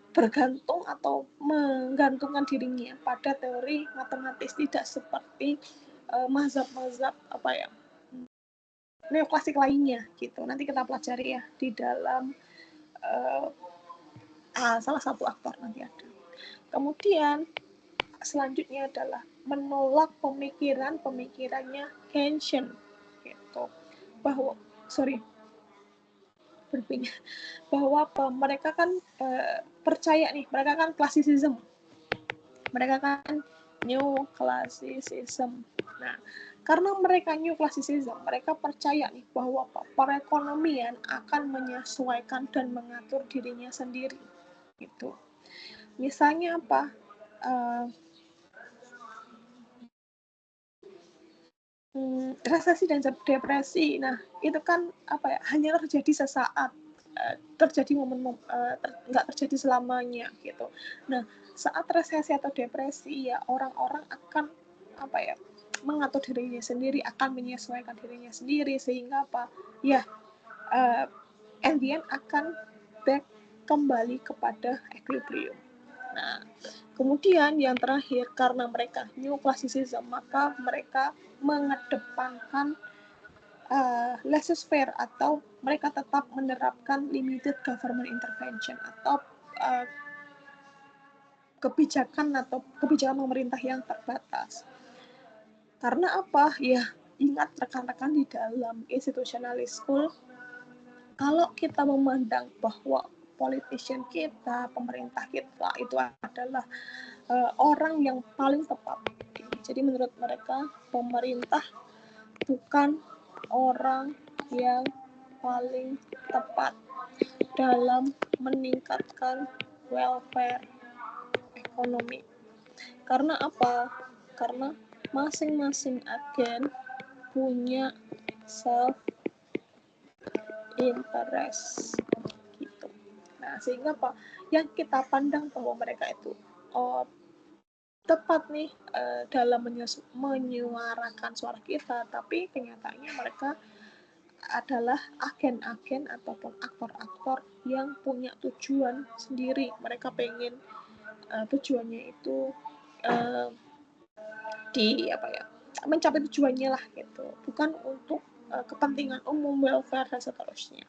A: bergantung atau menggantungkan dirinya pada teori matematis, tidak seperti mazhab-mazhab neoklasik lainnya gitu. Nanti kita pelajari ya di dalam salah satu aktor nanti ada. Kemudian selanjutnya adalah menolak pemikirannya Keynesian gitu. Bahwa mereka kan percaya nih, mereka kan klasisisme, mereka kan new classicism. Nah, karena mereka new classicism, mereka percaya nih bahwa perekonomian akan menyesuaikan dan mengatur dirinya sendiri. Gitu. Misalnya apa? Resesi dan depresi. Nah, itu kan apa ya? Hanya terjadi sesaat, terjadi nggak terjadi selamanya gitu. Nah, saat resesi atau depresi ya orang-orang akan apa ya? Mengatur dirinya sendiri, akan menyesuaikan dirinya sendiri sehingga apa? Ya, at the end akan back kembali kepada equilibrium. Nah, kemudian yang terakhir, karena mereka new classicism, maka mereka mengedepankan laissez-faire atau mereka tetap menerapkan limited government intervention atau kebijakan pemerintah yang terbatas. Karena apa? Ya, ingat rekan-rekan di dalam institutionalist school, kalau kita memandang bahwa politician kita, pemerintah kita itu adalah orang yang paling tepat. Jadi menurut mereka pemerintah bukan orang yang paling tepat dalam meningkatkan welfare ekonomi. Karena apa? Karena masing-masing agen punya self interest gitu. Nah, sehingga apa? Yang kita pandang bahwa mereka itu tepat nih dalam menyuarakan suara kita, tapi kenyataannya mereka adalah agen-agen ataupun aktor-aktor yang punya tujuan sendiri. Mereka pengen tujuannya itu mencapai tujuannya lah gitu, bukan untuk kepentingan umum, welfare dan seterusnya.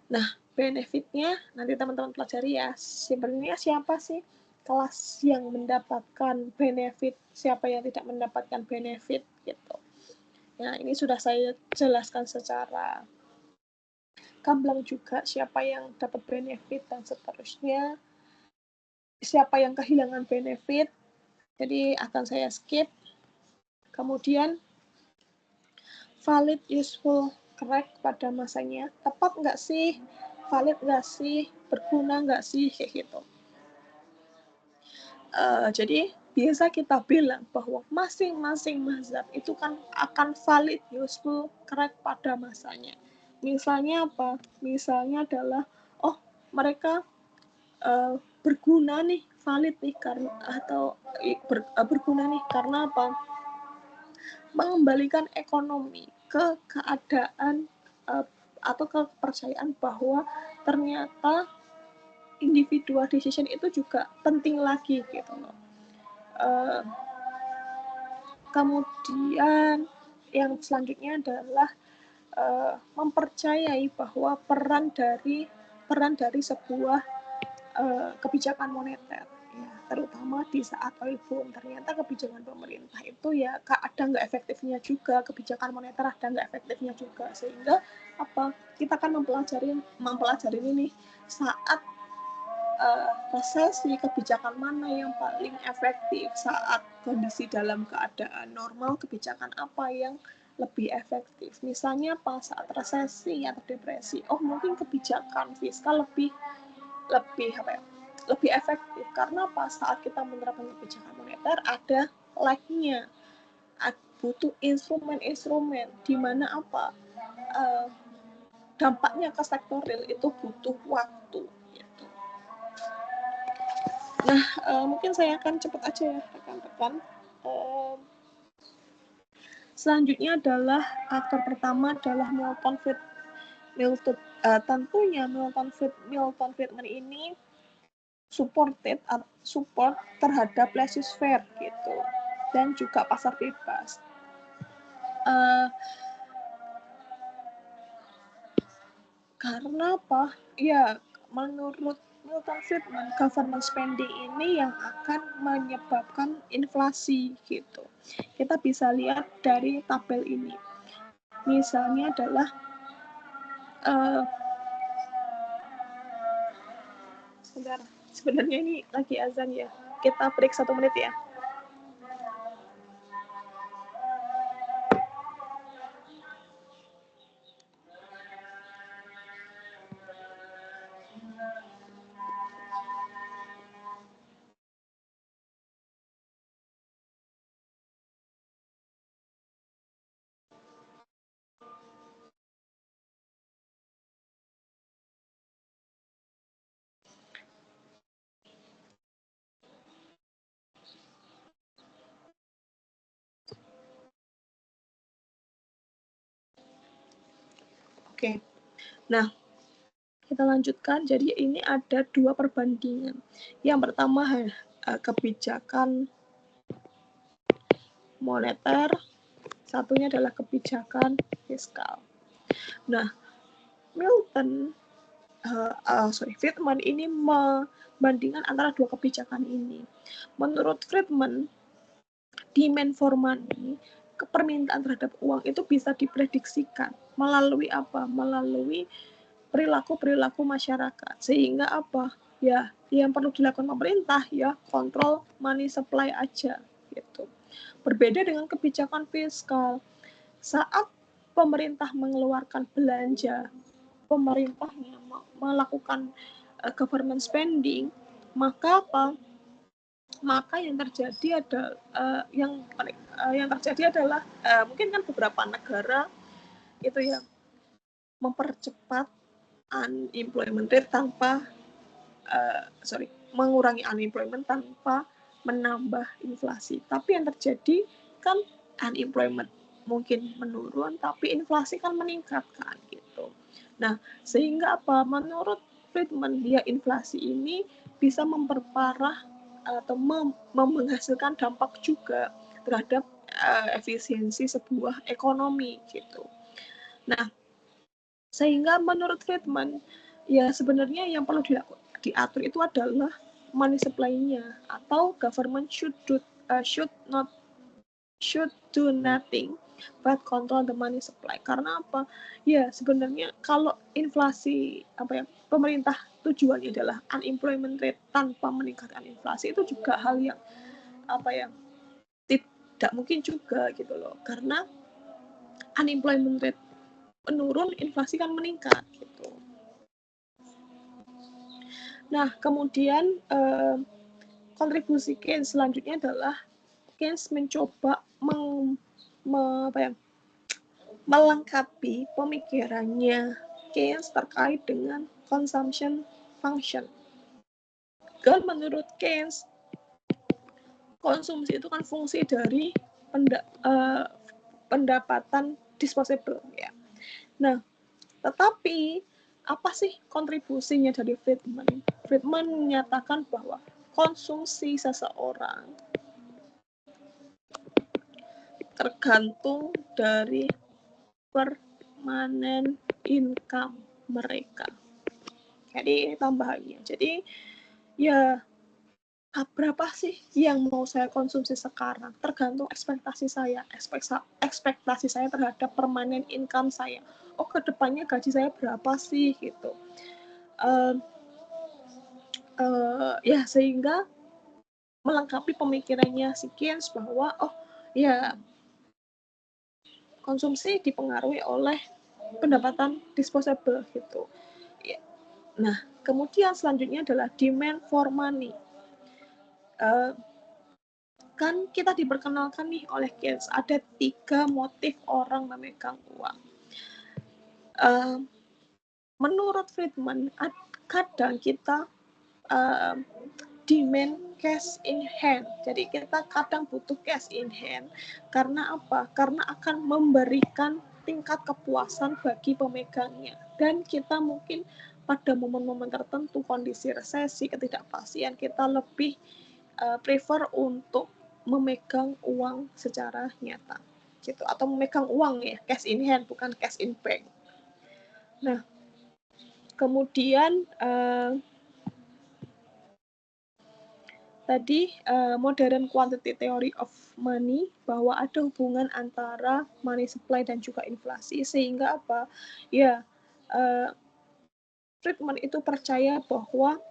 A: Nah, benefitnya nanti teman-teman pelajari ya. Sebenarnya siapa sih kelas yang mendapatkan benefit, siapa yang tidak mendapatkan benefit gitu. Nah, ini sudah saya jelaskan secara gamblang juga siapa yang dapat benefit dan seterusnya. Siapa yang kehilangan benefit. Jadi akan saya skip. Kemudian valid, useful, correct pada masanya. Tepat nggak sih? Valid nggak sih? Berguna nggak sih? Kayak gitu. Jadi biasa kita bilang bahwa masing-masing mazhab itu kan akan valid, useful, correct pada masanya. Misalnya apa? Misalnya adalah, mereka berguna nih, valid nih karena atau berguna nih karena apa? Mengembalikan ekonomi ke keadaan atau kepercayaan bahwa ternyata individual decision itu juga penting lagi gitu loh. Kemudian yang selanjutnya adalah mempercayai bahwa peran dari sebuah kebijakan moneter, ya, terutama di saat oil boom. Ternyata kebijakan pemerintah itu ya ada nggak efektifnya juga, kebijakan moneter ada nggak efektifnya juga, sehingga kita kan mempelajari ini saat resesi, kebijakan mana yang paling efektif, saat kondisi dalam keadaan normal kebijakan apa yang lebih efektif. Misalnya saat resesi atau depresi, mungkin kebijakan fiskal lebih efektif karena saat kita menerapkan kebijakan moneter ada lag-nya, butuh instrumen-instrumen di mana dampaknya ke sektor real itu butuh waktu. Nah, mungkin saya akan cepat aja ya rekan-rekan. Selanjutnya adalah aktor pertama adalah Milton Friedman. Tentunya Milton Friedman ini support terhadap laissez-faire gitu dan juga pasar bebas. Karena apa? Ya, menurut Milton Friedman, government spending ini yang akan menyebabkan inflasi gitu. Kita bisa lihat dari tabel ini. Misalnya adalah sebenarnya ini lagi azan ya. Kita break 1 menit ya. Oke. Nah, kita lanjutkan. Jadi ini ada 2 perbandingan. Yang pertama kebijakan moneter, satunya adalah kebijakan fiskal. Nah, Friedman ini membandingkan antara 2 kebijakan ini. Menurut Friedman, demand for money, permintaan terhadap uang itu bisa diprediksikan melalui apa? Melalui perilaku masyarakat. Sehingga apa? Ya, yang perlu dilakukan pemerintah ya kontrol money supply aja gitu. Berbeda dengan kebijakan fiskal. Saat pemerintah mengeluarkan belanja, pemerintahnya melakukan government spending, maka apa? Maka yang terjadi adalah mungkin kan beberapa negara itu yang mempercepat unemployment rate mengurangi unemployment tanpa menambah inflasi. Tapi yang terjadi kan unemployment mungkin menurun, tapi inflasi kan meningkat kan gitu. Nah, sehingga apa? Menurut Friedman, dia inflasi ini bisa memperparah atau menghasilkan dampak juga terhadap efisiensi sebuah ekonomi gitu. Nah, sehingga menurut Friedman, ya sebenarnya yang perlu diatur itu adalah money supply-nya, atau government should do nothing but control the money supply. Karena apa? Ya sebenarnya kalau inflasi pemerintah tujuannya adalah unemployment rate tanpa meningkatkan inflasi, itu juga hal yang tidak mungkin juga gitu loh. Karena unemployment rate menurun, inflasi kan meningkat gitu. Nah, kemudian kontribusi Keynes selanjutnya adalah Keynes mencoba melengkapi pemikirannya Keynes terkait dengan consumption function. Dan menurut Keynes, konsumsi itu kan fungsi dari pendapatan disposable ya. Nah, tetapi apa sih kontribusinya dari Friedman? Friedman menyatakan bahwa konsumsi seseorang tergantung dari permanent income mereka. Jadi ini tambahannya. Jadi ya berapa sih yang mau saya konsumsi sekarang? Tergantung ekspektasi saya terhadap permanent income saya. Oh, kedepannya gaji saya berapa sih gitu. Ya sehingga melengkapi pemikirannya si Keynes bahwa konsumsi dipengaruhi oleh pendapatan disposable gitu. Ya. Nah, kemudian selanjutnya adalah demand for money. Kan kita diperkenalkan nih oleh Keynes ada 3 motif orang memegang uang. Menurut Friedman, kadang kita demand cash in hand. Jadi kita kadang butuh cash in hand. Karena apa? Karena akan memberikan tingkat kepuasan bagi pemegangnya. Dan kita mungkin pada momen-momen tertentu, kondisi resesi, ketidakpastian, kita lebih prefer untuk memegang uang secara nyata. Gitu. Atau memegang uang ya, cash in hand, bukan cash in bank. Nah, kemudian tadi modern quantity theory of money, bahwa ada hubungan antara money supply dan juga inflasi, sehingga apa? Ya, Friedman itu percaya bahwa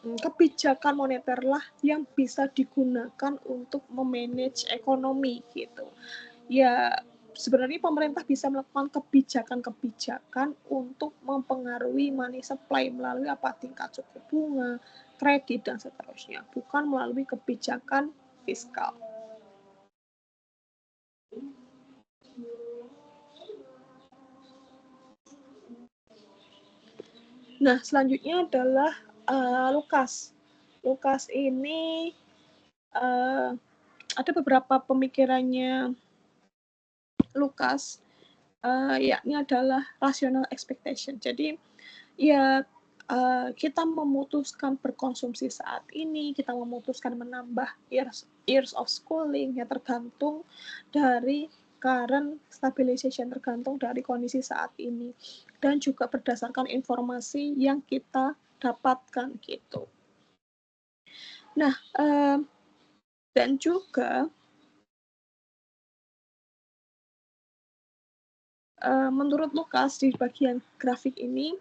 A: kebijakan moneterlah yang bisa digunakan untuk memanage ekonomi gitu. Ya, sebenarnya pemerintah bisa melakukan kebijakan-kebijakan untuk mempengaruhi money supply melalui tingkat suku bunga, kredit, dan seterusnya, bukan melalui kebijakan fiskal. Nah, selanjutnya adalah Lukas. Lukas ini ada beberapa pemikirannya Lukas yakni adalah rational expectation. Jadi ya kita memutuskan berkonsumsi saat ini, kita memutuskan menambah years of schooling ya tergantung dari current stabilization, tergantung dari kondisi saat ini, dan juga berdasarkan informasi yang kita dapatkan gitu. Nah, dan juga menurut Lukas di bagian grafik ini,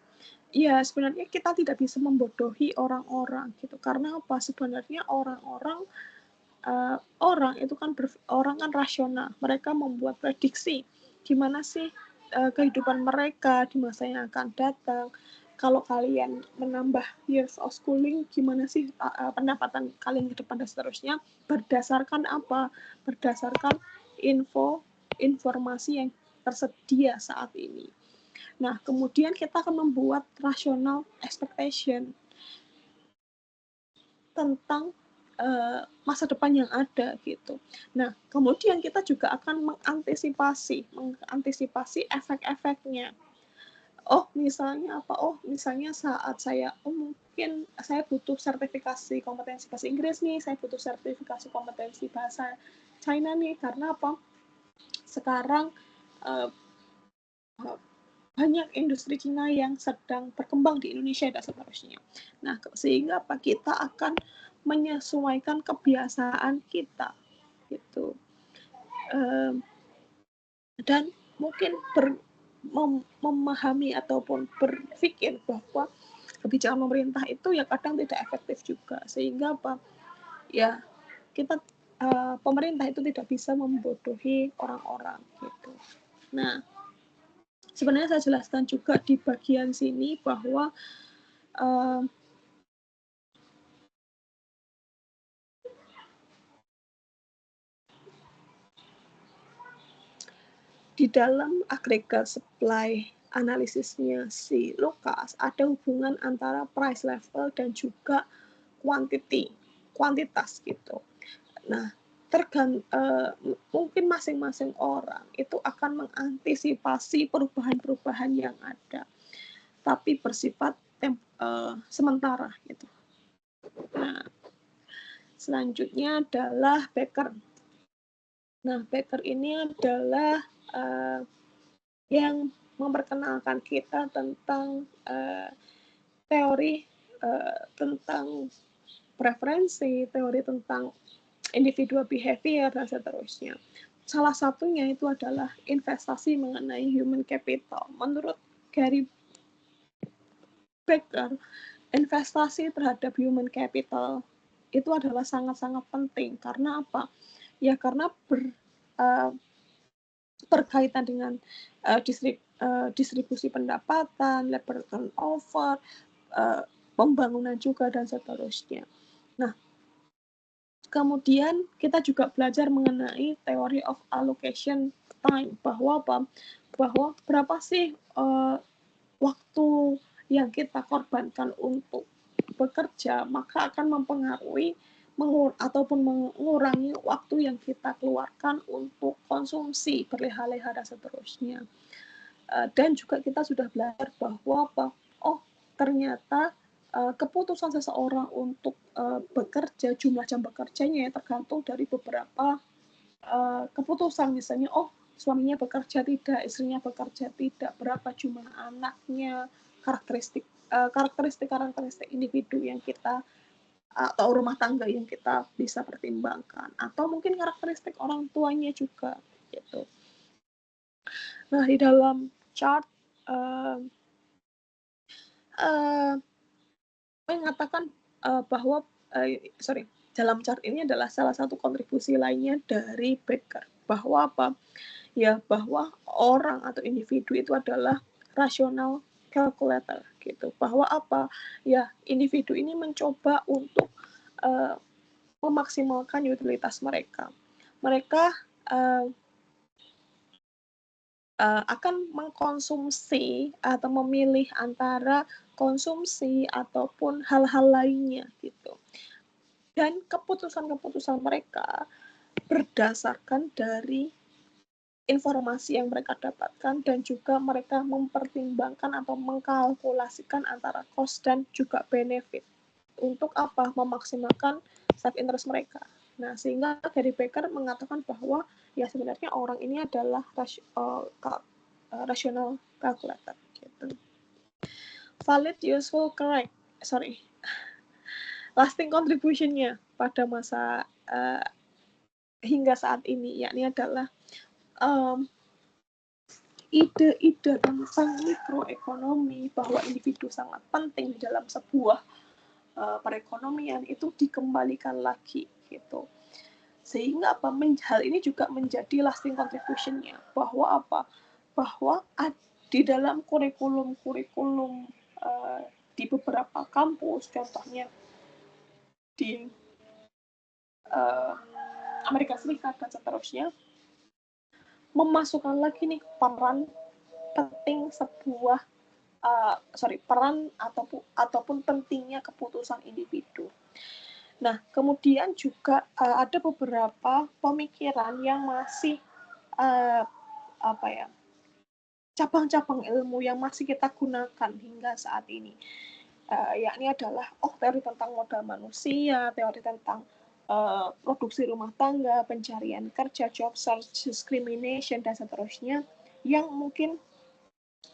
A: ya sebenarnya kita tidak bisa membodohi orang-orang gitu. Karena apa? Sebenarnya orang-orang orang itu kan orang kan rasional. Mereka membuat prediksi gimana sih kehidupan mereka di masa yang akan datang. Kalau kalian menambah years of schooling, gimana sih pendapatan kalian ke depan dan seterusnya, berdasarkan apa? Berdasarkan informasi yang tersedia saat ini. Nah, kemudian kita akan membuat rational expectation tentang masa depan yang ada gitu. Nah, kemudian kita juga akan mengantisipasi efek-efeknya. Oh, misalnya apa? Oh, misalnya saat saya, mungkin saya butuh sertifikasi kompetensi bahasa Inggris nih, saya butuh sertifikasi kompetensi bahasa China nih, karena apa? Sekarang banyak industri Cina yang sedang berkembang di Indonesia dan seterusnya. Nah, sehingga apa? Kita akan menyesuaikan kebiasaan kita gitu. Dan mungkin memahami ataupun berpikir bahwa kebijakan pemerintah itu ya kadang tidak efektif juga, sehingga apa? Ya kita pemerintah itu tidak bisa membodohi orang-orang gitu. Nah, sebenarnya saya jelaskan juga di bagian sini bahwa di dalam agregat supply analisisnya si Lukas ada hubungan antara price level dan juga kuantitas gitu. Nah, mungkin masing-masing orang itu akan mengantisipasi perubahan-perubahan yang ada, tapi bersifat sementara gitu. Nah, selanjutnya adalah Becker. Nah, Becker ini adalah yang memperkenalkan kita tentang teori tentang preferensi, teori tentang individual behavior, dan seterusnya. Salah satunya itu adalah investasi mengenai human capital. Menurut Gary Becker, investasi terhadap human capital itu adalah sangat-sangat penting. Karena apa? Ya karena berkaitan dengan distribusi pendapatan, labor turnover, pembangunan juga, dan seterusnya. Nah, kemudian kita juga belajar mengenai theory of allocation time, bahwa apa? Bahwa berapa sih waktu yang kita korbankan untuk bekerja, maka akan mempengaruhi ataupun mengurangi waktu yang kita keluarkan untuk konsumsi, berleha-leha, dan seterusnya. Dan juga kita sudah belajar bahwa apa? Oh, ternyata keputusan seseorang untuk bekerja, jumlah jam bekerjanya tergantung dari beberapa keputusan. Misalnya, oh suaminya bekerja tidak, istrinya bekerja tidak, berapa jumlah anaknya, karakteristik individu yang kita atau rumah tangga yang kita bisa pertimbangkan, atau mungkin karakteristik orang tuanya juga gitu. Nah, di dalam chart mengatakan bahwa dalam chart ini adalah salah satu kontribusi lainnya dari Becker, bahwa apa? Ya, bahwa orang atau individu itu adalah rational calculator gitu. Bahwa apa? Ya, individu ini mencoba untuk memaksimalkan utilitas mereka. Mereka akan mengkonsumsi atau memilih antara konsumsi ataupun hal-hal lainnya gitu. Dan keputusan-keputusan mereka berdasarkan dari informasi yang mereka dapatkan dan juga mereka mempertimbangkan atau mengkalkulasikan antara cost dan juga benefit. Untuk apa? Memaksimalkan self interest mereka. Nah, sehingga Gary Becker mengatakan bahwa ya sebenarnya orang ini adalah rational calculator gitu. Valid, useful, correct. Lasting contribution-nya pada masa hingga saat ini, yakni adalah ide-ide tentang mikroekonomi bahwa individu sangat penting di dalam sebuah perekonomian itu dikembalikan lagi gitu. Sehingga hal ini juga menjadi lasting contribution-nya bahwa bahwa di dalam kurikulum di beberapa kampus, contohnya di Amerika Serikat dan seterusnya, memasukkan lagi nih peran penting sebuah peran ataupun pentingnya keputusan individu. Nah, kemudian juga ada beberapa pemikiran yang masih cabang-cabang ilmu yang masih kita gunakan hingga saat ini, yakni adalah teori tentang modal manusia, teori tentang produksi rumah tangga, pencarian kerja, job search, discrimination, dan seterusnya, yang mungkin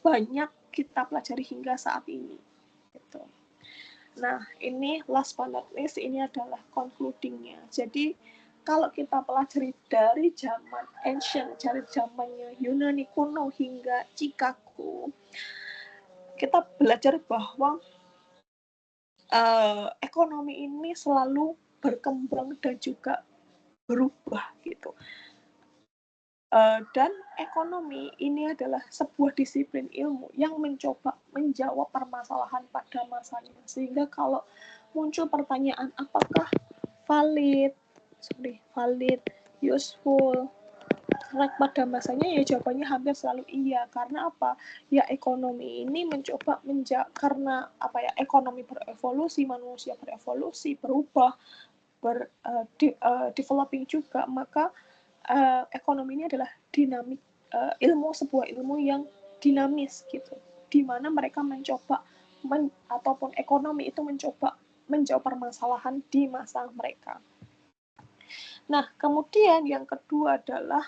A: banyak kita pelajari hingga saat ini. Gitu. Nah, ini last but not least, ini adalah concluding-nya. Jadi, kalau kita pelajari dari zaman ancient, dari zamannya Yunani kuno hingga Chicago, kita belajar bahwa ekonomi ini selalu berkembang dan juga berubah gitu. Dan ekonomi ini adalah sebuah disiplin ilmu yang mencoba menjawab permasalahan pada masanya. Sehingga kalau muncul pertanyaan apakah valid, useful, correct pada masanya, ya jawabannya hampir selalu iya. Karena apa? Ya ekonomi ini mencoba karena ekonomi berevolusi, manusia berevolusi, berubah, developing juga, maka ekonomi ini adalah dinamik, sebuah ilmu yang dinamis gitu, di mana mereka mencoba ataupun ekonomi itu mencoba menjawab permasalahan di masa mereka. Nah, kemudian yang kedua adalah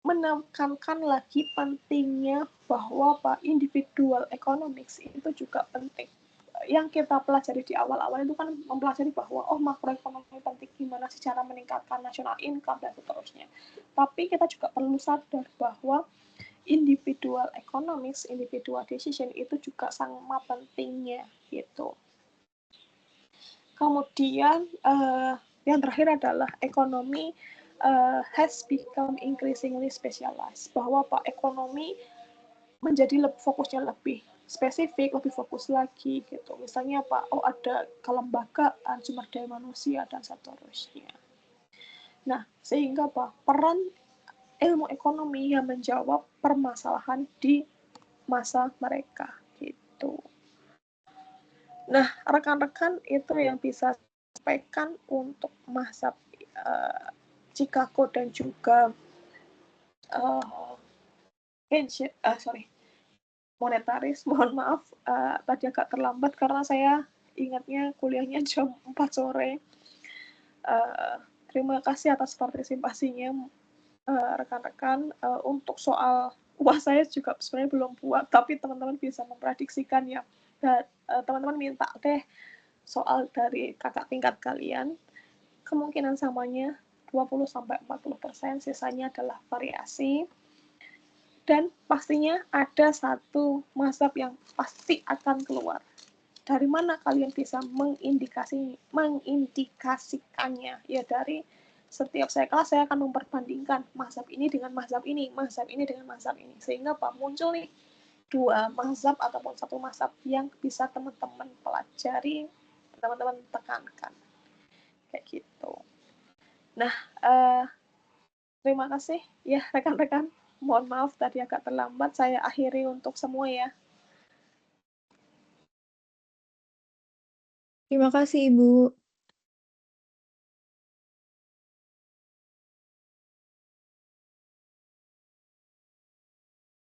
A: menekankan lagi pentingnya bahwa individual economics itu juga penting. Yang kita pelajari di awal-awal itu kan mempelajari bahwa makroekonomi penting, gimana sih cara meningkatkan national income dan seterusnya. Tapi kita juga perlu sadar bahwa individual economics, individual decision itu juga sangat pentingnya gitu. Kemudian yang terakhir adalah ekonomi has become increasingly specialized, bahwa ekonomi menjadi fokusnya lebih spesifik, lebih fokus lagi gitu. Misalnya ada kelembagaan, sumber daya manusia, dan seterusnya. Nah, sehingga peran ilmu ekonomi yang menjawab permasalahan di masa mereka gitu. Nah, rekan-rekan, itu yang bisa sampaikan untuk mazhab Chicago dan juga monetaris. Mohon maaf tadi agak terlambat karena saya ingatnya kuliahnya jam 4 sore. Terima kasih atas partisipasinya rekan-rekan. Untuk soal saya juga sebenarnya belum buat, tapi teman-teman bisa memprediksikan ya. Dan teman-teman minta deh soal dari kakak tingkat kalian. Kemungkinan samanya 20-40%, sisanya adalah variasi. Dan pastinya ada satu mazhab yang pasti akan keluar. Dari mana kalian bisa mengindikasikannya? Ya dari setiap saya kelas, saya akan memperbandingkan mazhab ini dengan mazhab ini, mazhab ini dengan mazhab ini. Sehingga muncul nih dua mazhab ataupun satu mazhab yang bisa teman-teman pelajari, teman-teman tekankan. Kayak gitu. Nah, terima kasih ya rekan-rekan. Mohon maaf tadi agak terlambat, saya akhiri untuk semua ya.
C: Terima kasih Ibu.